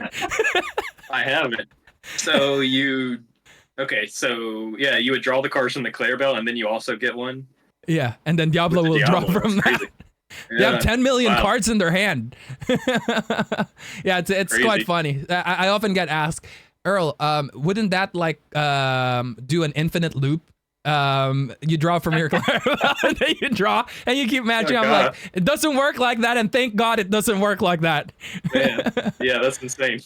I haven't. So you would draw the cards from the Clarabelle and then you also get one? Yeah, and then Diablo will draw from that. They have 10 million cards in their hand. Yeah, it's quite funny. I often get asked, Earl, wouldn't that like do an infinite loop? You draw from your Clarabelle, and then you draw, and you keep matching. I'm like, it doesn't work like that, and thank God it doesn't work like that. Man. Yeah, that's insane.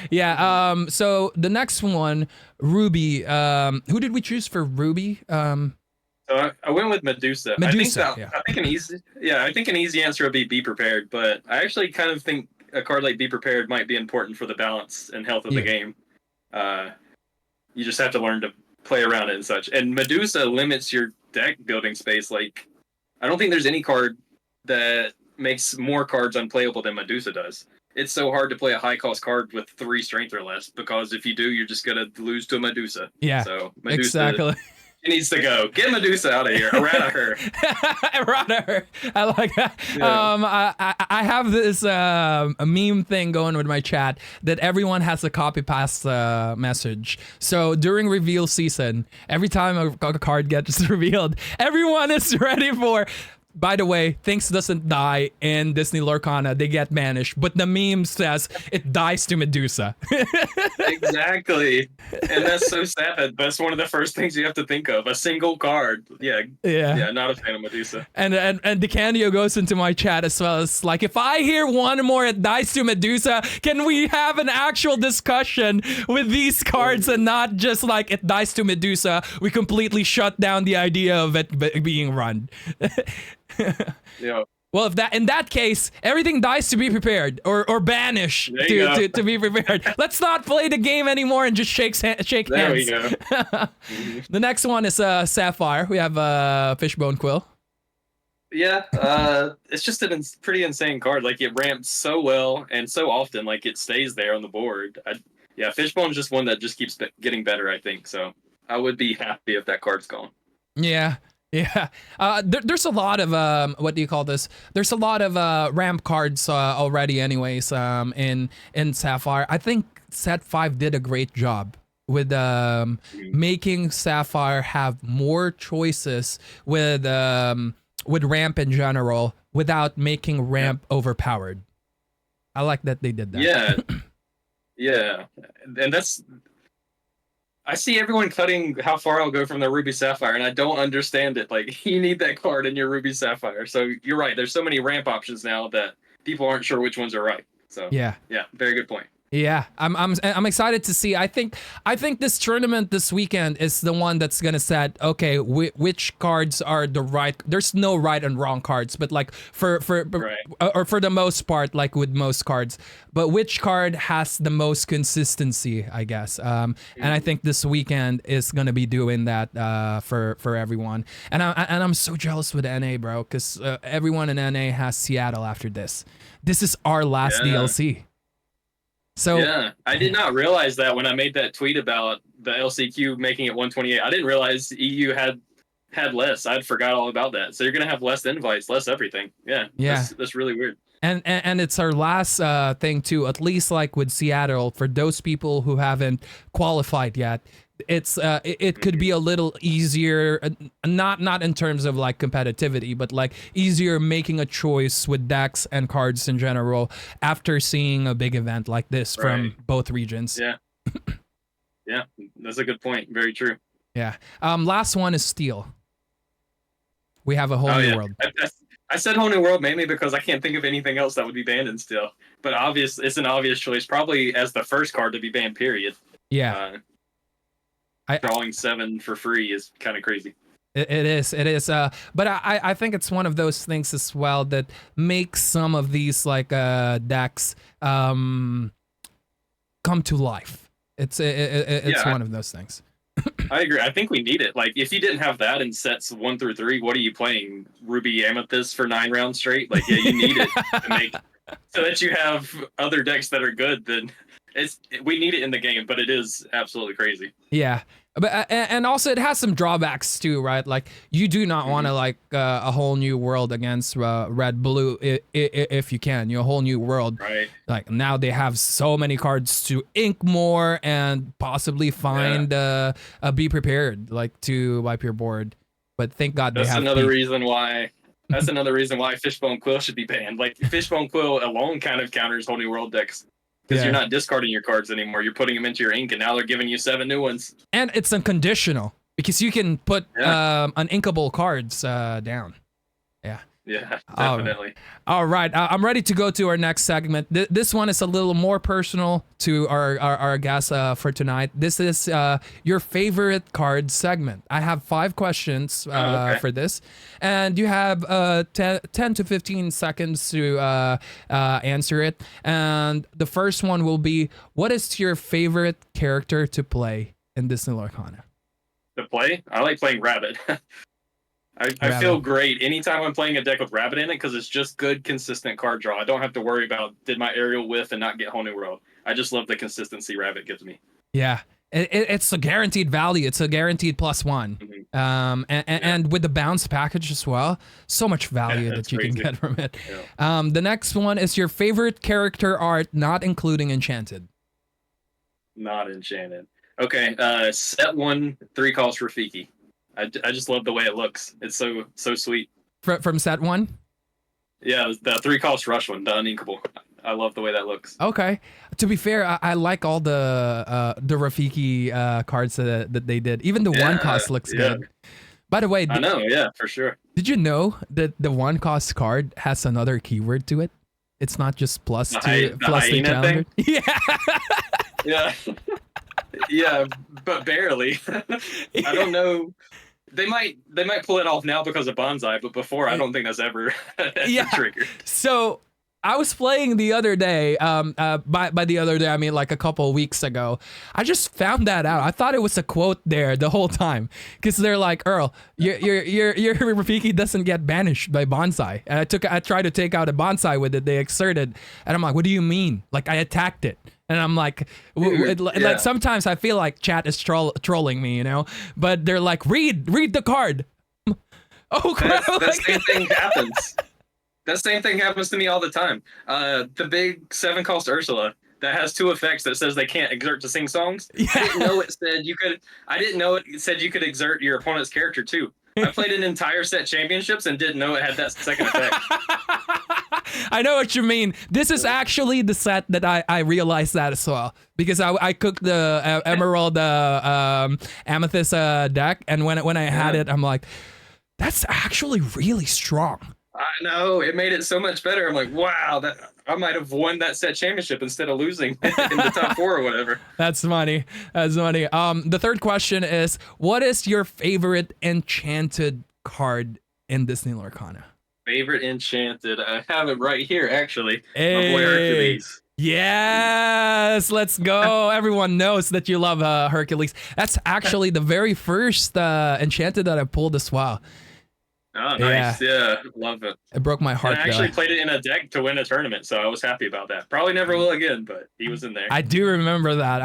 Yeah. So the next one, Ruby. Who did we choose for Ruby? So I went with Medusa. I think an easy answer would be prepared, but I actually kind of think a card like Be Prepared might be important for the balance and health of the game. You just have to learn to play around it and such. And Medusa limits your deck building space. Like, I don't think there's any card that makes more cards unplayable than Medusa does. It's so hard to play a high cost card with 3 strength or less, because if you do, you're just gonna lose to a Medusa. Yeah, so Medusa, exactly. She needs to go. Get Medusa out of here. Errata her. Errata her. I like that. Yeah. I have this a meme thing going with my chat that everyone has a copy paste message. So during reveal season, every time a card gets revealed, everyone is ready for By the way, things doesn't die in Disney Lorcana. They get banished. But the meme says it dies to Medusa. Exactly. And that's so sad. That's one of the first things you have to think of. A single card. Yeah. Yeah. Not a fan of Medusa. And DeCandio goes into my chat as well. It's like, if I hear one more it dies to Medusa, can we have an actual discussion with these cards and not just like it dies to Medusa? We completely shut down the idea of it being run. Yeah. Well, in that case, everything dies to be prepared or banish to be prepared. Let's not play the game anymore and just shake hands. There we go. The next one is Sapphire. We have Fishbone Quill. Yeah, it's just a pretty insane card. Like, it ramps so well and so often, like, it stays there on the board. Fishbone's just one that just keeps getting better, I think. So I would be happy if that card's gone. Yeah. There's a lot of what do you call this? There's a lot of ramp cards already, anyways. In Sapphire, I think Set 5 did a great job with making Sapphire have more choices with ramp in general without making ramp overpowered. I like that they did that. Yeah, and I see everyone cutting how far I'll go from the Ruby Sapphire, and I don't understand it. Like, you need that card in your Ruby Sapphire. So you're right. There's so many ramp options now that people aren't sure which ones are right. So yeah, very good point. Yeah, I'm excited to see. I think this tournament this weekend is the one that's gonna set which cards are the right. There's no right and wrong cards, but like for the most part, like with most cards, but which card has the most consistency, I guess. And I think this weekend is gonna be doing that for everyone. And I'm so jealous with NA, bro, because everyone in NA has Seattle after this. This is our last DLC. So yeah, I did not realize that when I made that tweet about the LCQ making it 128. I didn't realize EU had less. I'd forgot all about that. So you're gonna have less invites, less everything. Yeah. That's really weird. And it's our last thing too. At least like with Seattle, for those people who haven't qualified yet, it's it could be a little easier, not in terms of like competitivity, but like easier making a choice with decks and cards in general after seeing a big event like this from both regions. Yeah, that's a good point. Very true. Yeah. Last one is Steel. We have a whole new world. I said whole new world mainly because I can't think of anything else that would be banned in Steel. But it's an obvious choice, probably as the first card to be banned. Period. Yeah. Drawing 7 for free is kind of crazy. It is. But I think it's one of those things as well that makes some of these like decks come to life. It's one of those things. I agree. I think we need it. Like, if you didn't have that in sets 1 through 3, what are you playing? Ruby Amethyst for 9 rounds straight? Like, yeah, you need it to make so that you have other decks that are good. Then we need it in the game, but it is absolutely crazy. Yeah. But and also it has some drawbacks too, right? Like, you do not want to like a whole new world against red blue if you can. A whole new world. Right. Like, now they have so many cards to ink more and possibly find be prepared like to wipe your board. But thank God that's another reason why. That's another reason why Fishbone Quill should be banned. Like, Fishbone Quill alone kind of counters whole new world decks. Because you're not discarding your cards anymore. You're putting them into your ink, and now they're giving you 7 new ones. And it's unconditional, because you can put uninkable cards down. Yeah. Yeah, definitely. All right. I'm ready to go to our next segment. This one is a little more personal to our guest for tonight. This is your favorite card segment. I have 5 questions for this, and you have 10 to 15 seconds to answer it. And the first one will be, what is your favorite character to play in Disney Lorcana? To play? I like playing Rabbit. I feel great anytime I'm playing a deck with Rabbit in it, because it's just good, consistent card draw. I don't have to worry about, did my aerial whiff and not get whole new world. I just love the consistency Rabbit gives me. Yeah. It's a guaranteed value. It's a guaranteed +1. And with the bounce package as well, so much value that you can get from it. Yeah. The next one is your favorite character art, not including Enchanted. Not Enchanted. Okay, set 1, 3 calls for Fiki. I just love the way it looks. It's so sweet. from set one? Yeah, the 3-cost rush one, the uninkable. I love the way that looks. Okay. To be fair, I like all the Rafiki cards that they did. Even the one cost looks good. By the way, I know, yeah, for sure. Did you know that the one cost card has another keyword to it? It's not just plus the calendar. Yeah. Yeah. Yeah, but barely. I don't know. They might pull it off now because of Bonsai, but before I don't think that's ever triggered. So I was playing the other day. By the other day I mean like a couple of weeks ago. I just found that out. I thought it was a quote there the whole time because they're like, Earl, your Rafiki doesn't get banished by Bonsai. And I tried to take out a Bonsai with it. They exerted, and I'm like, what do you mean? Like I attacked it. And I'm like, like sometimes I feel like chat is trolling me, you know. But they're like, read the card. Oh crap! That same thing happens. That same thing happens to me all the time. The big 7-cost Ursula that has 2 effects that says they can't exert to sing songs. Yeah. I didn't know it said you could. I didn't know it said you could exert your opponent's character too. I played an entire set championships and didn't know it had that second effect. I know what you mean. This is actually the set that I realized that as well because I cooked the Emerald Amethyst deck, and when I had it, I'm like, that's actually really strong. I know, it made it so much better. I'm like, wow, that I might have won that set championship instead of losing in the top 4 or whatever. That's funny. That's funny. The third question is, what is your favorite enchanted card in Disney Lorcana? Favorite enchanted? I have it right here, actually. Hey. My boy Hercules. Yes, let's go. Everyone knows that you love Hercules. That's actually the very first enchanted that I pulled as well. Oh, nice. Yeah, love it. It broke my heart. And I actually played it in a deck to win a tournament, so I was happy about that. Probably never will again, but he was in there. I do remember that.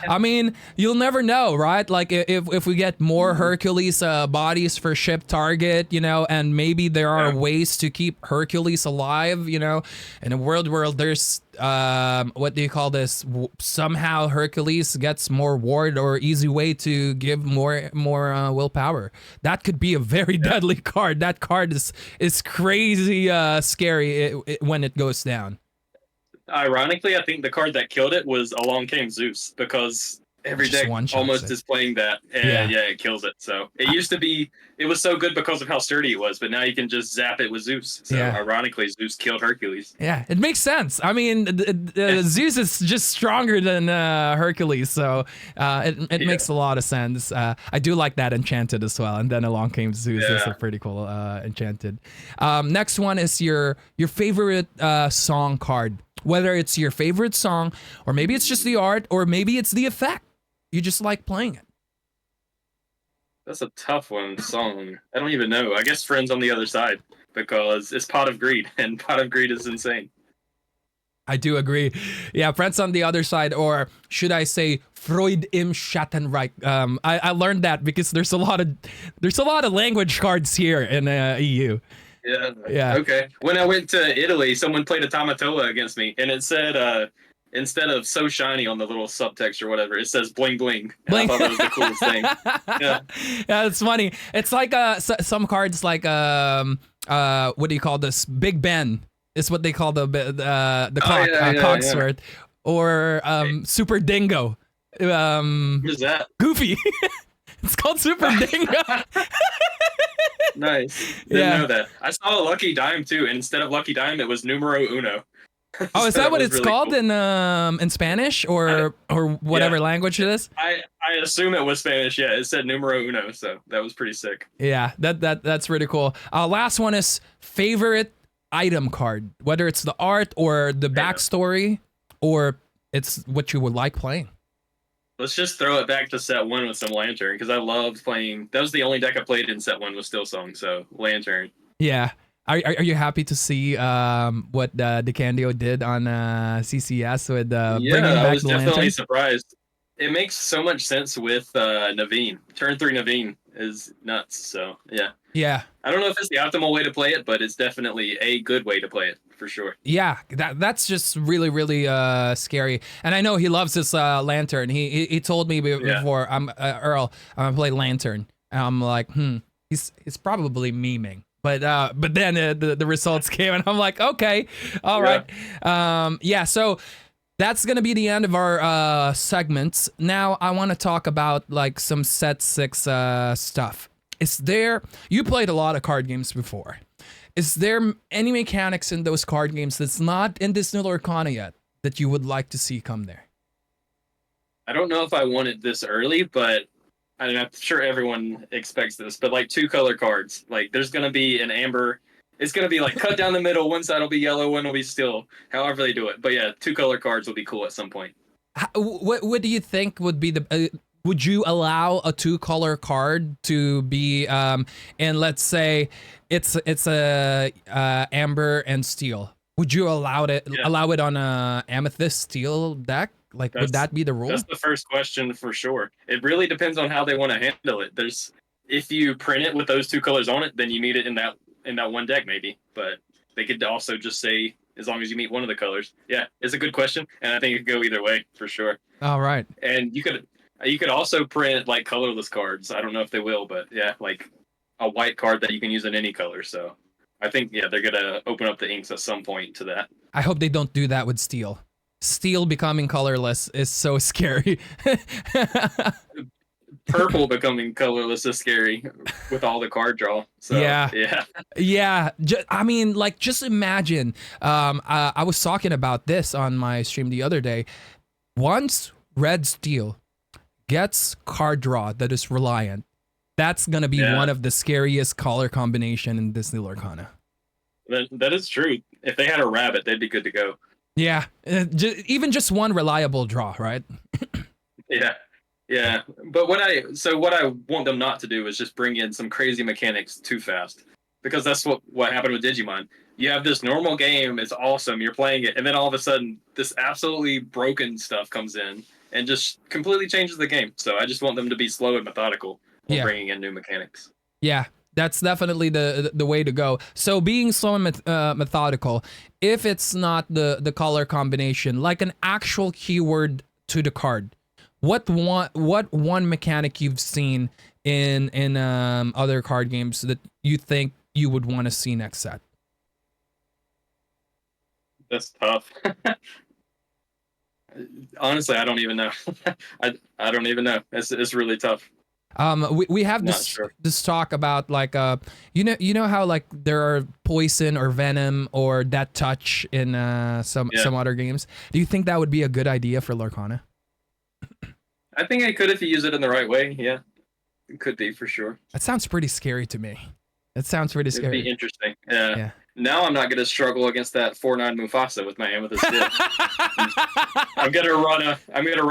I mean, you'll never know, right? Like if we get more Hercules bodies for ship target, you know, and maybe there are ways to keep Hercules alive, you know, in a world where there's what do you call this? Somehow Hercules gets more ward or easy way to give more willpower. That could be a very deadly card. That card is crazy scary when it goes down. Ironically, I think the card that killed it was Along Came Zeus, because every deck almost is playing that, and it kills it. So it used to be, it was so good because of how sturdy it was, but now you can just zap it with Zeus. So ironically, Zeus killed Hercules. Yeah, it makes sense. I mean, Zeus is just stronger than Hercules, so it makes a lot of sense. I do like that enchanted as well, and then Along Came Zeus is a pretty cool enchanted. Next one is your favorite song card. Whether it's your favorite song, or maybe it's just the art, or maybe it's the effect. You just like playing it. That's a tough one, song. I don't even know. I guess Friends on the Other Side, because it's Pot of Greed, and Pot of Greed is insane. I do agree. Yeah, Friends on the Other Side, or should I say Freud im Schattenreich. I learned that because there's a lot of language cards here in EU. Yeah. Okay. When I went to Italy, someone played a Tamatoa against me, and it said, instead of so shiny on the little subtext or whatever, it says bling bling. I thought that was the coolest thing. Yeah, it's funny. It's like some cards like what do you call this? Big Ben is what they call the Cogsworth, or Super Dingo. What is that? Goofy. It's called Super Dingo. Nice. Didn't know that. I saw a Lucky Dime too, and instead of Lucky Dime, it was Numero Uno. Oh, is that what it's really called in Spanish or whatever language it is? I assume it was Spanish. Yeah, it said Numero Uno, so that was pretty sick. Yeah, that's really cool. Last one is favorite item card, whether it's the art or the backstory, or it's what you would like playing. Let's just throw it back to set one with some Lantern, because I loved playing. That was the only deck I played in set one with Still Song, so Lantern. Yeah. Are you happy to see what DeCandio did on CCS with bringing back I was definitely Lantern? surprised. It makes so much sense with Naveen. Turn 3 Naveen is nuts, so yeah. Yeah. I don't know if it's the optimal way to play it, but it's definitely a good way to play it, for sure. Yeah, that's just really, really scary. And I know he loves this Lantern. He told me before, Earl, I'm going to play Lantern. And I'm like, He's he's probably memeing. But then the results came, and I'm like, okay, all right, yeah. So that's gonna be the end of our segments. Now I want to talk about like some set 6 stuff. You played a lot of card games before? Is there any mechanics in those card games that's not in this new Lorcana yet that you would like to see come there? I don't know if I want it this early, but I'm sure everyone expects this. But like 2-color cards, like there's gonna be an amber. It's gonna be like cut down the middle. One side will be yellow, one will be steel. However they do it. But yeah, 2-color cards will be cool at some point. What do you think would be the? Would you allow a 2-color card to be and let's say it's a amber and steel? Would you allow it on a amethyst steel deck? Like, would that be the rule? That's the first question for sure. It really depends on how they want to handle it. If you print it with those 2 colors on it, then you need it in that one deck maybe. But they could also just say as long as you meet one of the colors. Yeah, it's a good question, and I think it could go either way for sure. All right. And you could also print like colorless cards. I don't know if they will, but yeah, like a white card that you can use in any color. So I think they're gonna open up the inks at some point to that. I hope they don't do that with steel. Steel becoming colorless is so scary. Purple becoming colorless is scary with all the card draw. So, yeah. I mean, like, just imagine. I was talking about this on my stream the other day. Once red steel gets card draw that is reliant, that's gonna be one of the scariest color combination in Disney Lorcana. That is true. If they had a rabbit, they'd be good to go. Yeah, even just one reliable draw, right? Yeah. But what I want them not to do is just bring in some crazy mechanics too fast, because that's what happened with Digimon. You have this normal game, it's awesome, you're playing it, and then all of a sudden this absolutely broken stuff comes in and just completely changes the game. So I just want them to be slow and methodical when bringing in new mechanics. Yeah. That's definitely the way to go. So being slow and methodical, if it's not the color combination, like an actual keyword to the card, what one mechanic you've seen in other card games that you think you would want to see next set? That's tough. Honestly, I don't even know. I don't even know. It's really tough. We have this talk about like you know how like there are poison or venom or that touch in some other games. Do you think that would be a good idea for Lorcana? I think it could if you use it in the right way. Yeah, it could be for sure. That sounds pretty scary to me. It sounds pretty scary. It'd be interesting. Yeah. Now I'm not going to struggle against that 4/9 Mufasa with my amethyst steel. I'm gonna run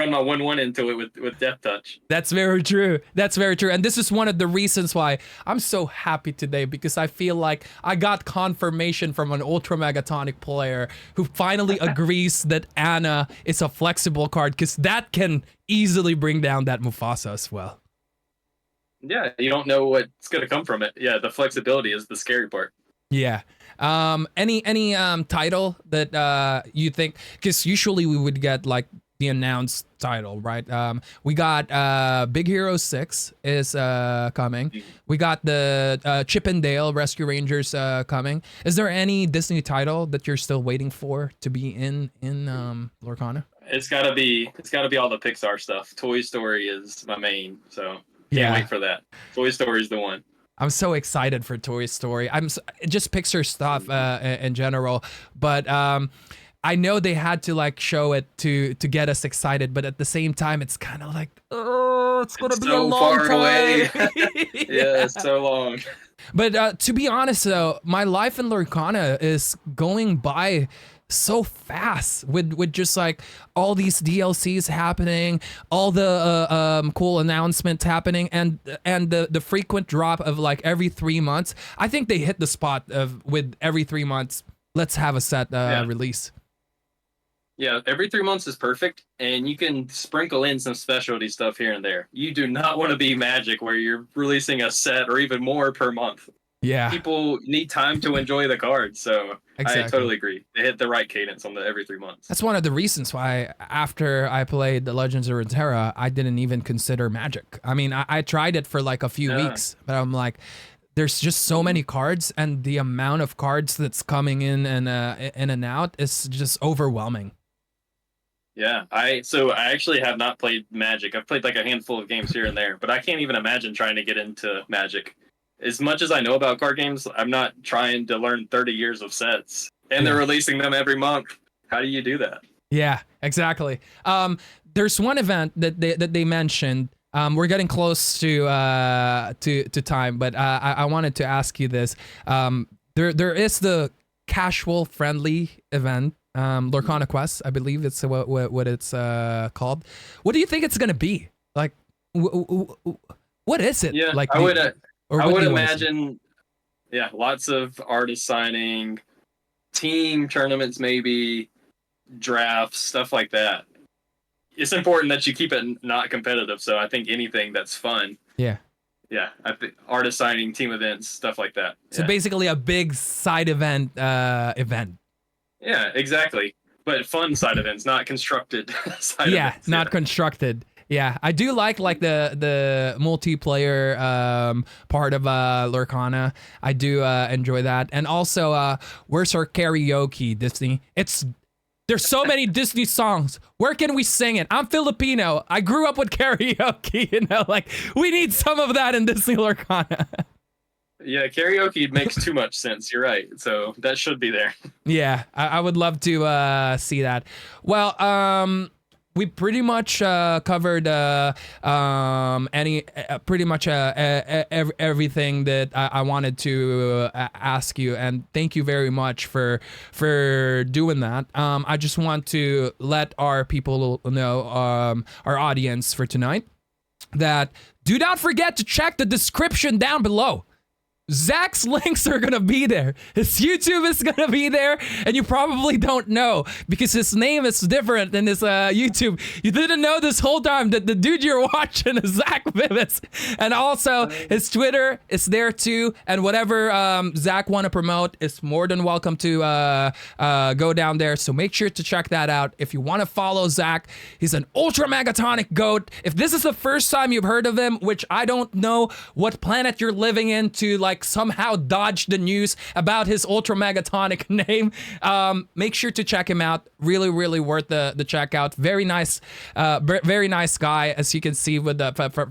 my 1/1 into it with Death Touch. That's very true. That's very true. And this is one of the reasons why I'm so happy today, because I feel like I got confirmation from an Ultra Megatonic player who finally agrees that Anna is a flexible card, because that can easily bring down that Mufasa as well. Yeah, you don't know what's gonna come from it. Yeah, the flexibility is the scary part. Yeah. Any title that you think, because usually we would get like the announced title, right? We got Big Hero 6 is coming. We got the Chip and Dale Rescue Rangers coming. Is there any Disney title that you're still waiting for to be in Lorcana? It's gotta be all the Pixar stuff. Toy Story is my main, so can't wait for that. Toy Story is the one. I'm so excited for Toy Story. Just Pixar stuff in general, but I know they had to like show it to get us excited, but at the same time, it's kind of like, oh, it's gonna be so a long far time. Away. Yeah, it's so long. But to be honest, though, my life in Lorcana is going by so fast with just like all these DLCs happening, all the cool announcements happening, and the frequent drop of like every 3 months. I think they hit the spot of with every 3 months. Let's have a set release. Yeah, every 3 months is perfect, and you can sprinkle in some specialty stuff here and there. You do not want to be Magic where you're releasing a set or even more per month. Yeah, people need time to enjoy the cards. So I exactly. totally agree. They hit the right cadence on the every 3 months. That's one of the reasons why after I played the Legends of Runeterra, I didn't even consider Magic. I mean, I tried it for like a few weeks, but I'm like, there's just so many cards, and the amount of cards that's coming in and out is just overwhelming. Yeah, I actually have not played Magic. I've played like a handful of games here and there, but I can't even imagine trying to get into Magic. As much as I know about card games, I'm not trying to learn 30 years of sets, and they're releasing them every month. How do you do that? Yeah, exactly. There's one event that they mentioned. We're getting close to time, but I wanted to ask you this. There is the casual friendly event, Lorcana Quest, I believe it's what it's called. What do you think it's gonna be? Like, what is it? Yeah, like I would imagine, yeah, lots of artist signing, team tournaments, maybe drafts, stuff like that. It's important that you keep it not competitive. So I think anything that's fun. Yeah. Yeah, I think artist signing, team events, stuff like that. So basically, a big side event. Yeah, exactly. But fun side events, not constructed side events. Yeah, not constructed. Yeah, I do like the multiplayer part of Lorcana. I do enjoy that, and also where's our karaoke, Disney? There's so many Disney songs. Where can we sing it? I'm Filipino. I grew up with karaoke. You know, like we need some of that in Disney Lorcana. Yeah, karaoke makes too much sense. You're right. So that should be there. Yeah, I would love to see that. Well, we pretty much covered everything that I wanted to ask you, and thank you very much for doing that. I just want to let our people know, our audience for tonight, that do not forget to check the description down below. Zach's links are gonna be there. His YouTube is gonna be there, and you probably don't know because his name is different than his YouTube. You didn't know this whole time that the dude you're watching is Zach Bivens, and also his Twitter is there too. And whatever Zach want to promote is more than welcome to go down there. So make sure to check that out. If you want to follow Zach, he's an ultra megatonic goat. If this is the first time you've heard of him, which I don't know what planet you're living in to like somehow dodge the news about his ultra megatonic name, make sure to check him out. Really worth the checkout. Very nice guy, as you can see with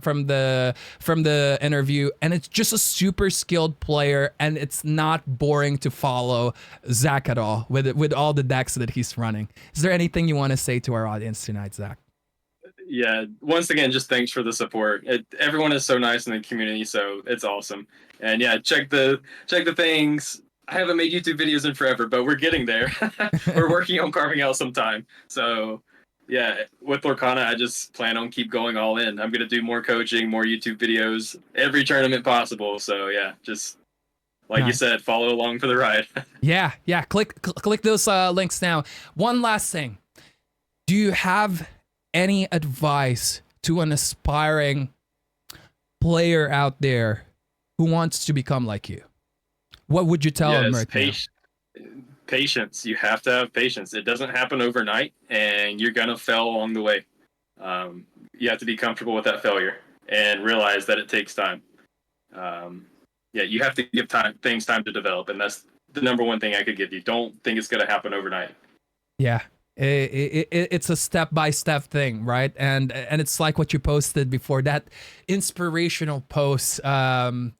from the interview, and it's just a super skilled player, and it's not boring to follow Zach at all with all the decks that he's running. Is there anything you want to say to our audience tonight, Zach? Yeah, once again, just thanks for the support. Everyone is so nice in the community, so it's awesome. And yeah, check the things. I haven't made YouTube videos in forever, but we're getting there. We're working on carving out some time. So yeah, with Lorcana, I just plan on keep going all in. I'm gonna do more coaching, more YouTube videos, every tournament possible. So yeah, just like you said, follow along for the ride. Yeah. Click those links now. One last thing. Do you have any advice to an aspiring player out there who wants to become like you? What would you tell them right now? Patience. You have to have patience. It doesn't happen overnight, and you're gonna fail along the way. You have to be comfortable with that failure and realize that it takes time. You have to give things time to develop, and that's the number one thing I could give you. Don't think it's gonna happen overnight. Yeah. It's a step-by-step thing, right? And it's like what you posted before, that inspirational post because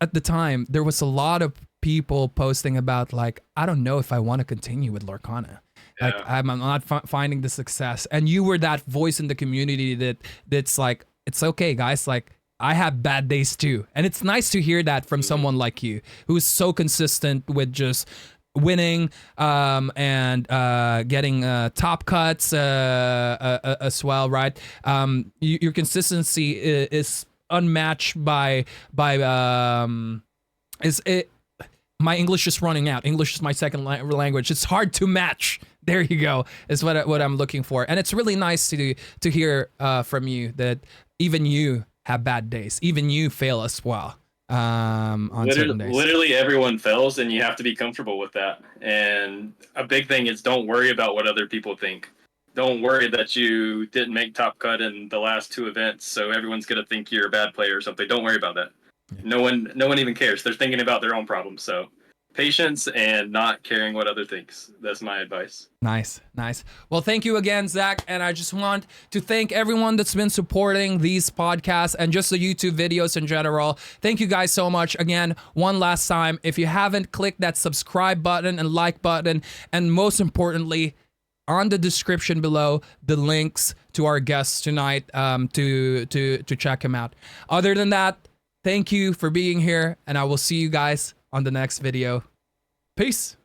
at the time there was a lot of people posting about like, I don't know if I want to continue with Lorcana. Like I'm not finding the success, and you were that voice in the community that's like, it's okay, guys. Like, I have bad days too, and it's nice to hear that from someone like you who's so consistent with just winning and getting top cuts as well, right? Your consistency is unmatched by my English is running out. English is my second language. It's hard to match. There you go. Is what I'm looking for, and it's really nice to hear from you that even you have bad days, even you fail as well. on certain days. Literally everyone fails, and you have to be comfortable with that. And a big thing is don't worry about what other people think. Don't worry that you didn't make top cut in the last 2 events, so everyone's gonna think you're a bad player or something. Don't worry about that. Yeah. No one even cares. They're thinking about their own problems. So patience and not caring what other thinks. That's my advice. Nice. Well, thank you again, Zach. And I just want to thank everyone that's been supporting these podcasts and just the YouTube videos in general. Thank you guys so much. Again, one last time, if you haven't clicked that subscribe button and like button, and most importantly, on the description below, the links to our guests tonight to check him out. Other than that, thank you for being here, and I will see you guys on the next video. Peace.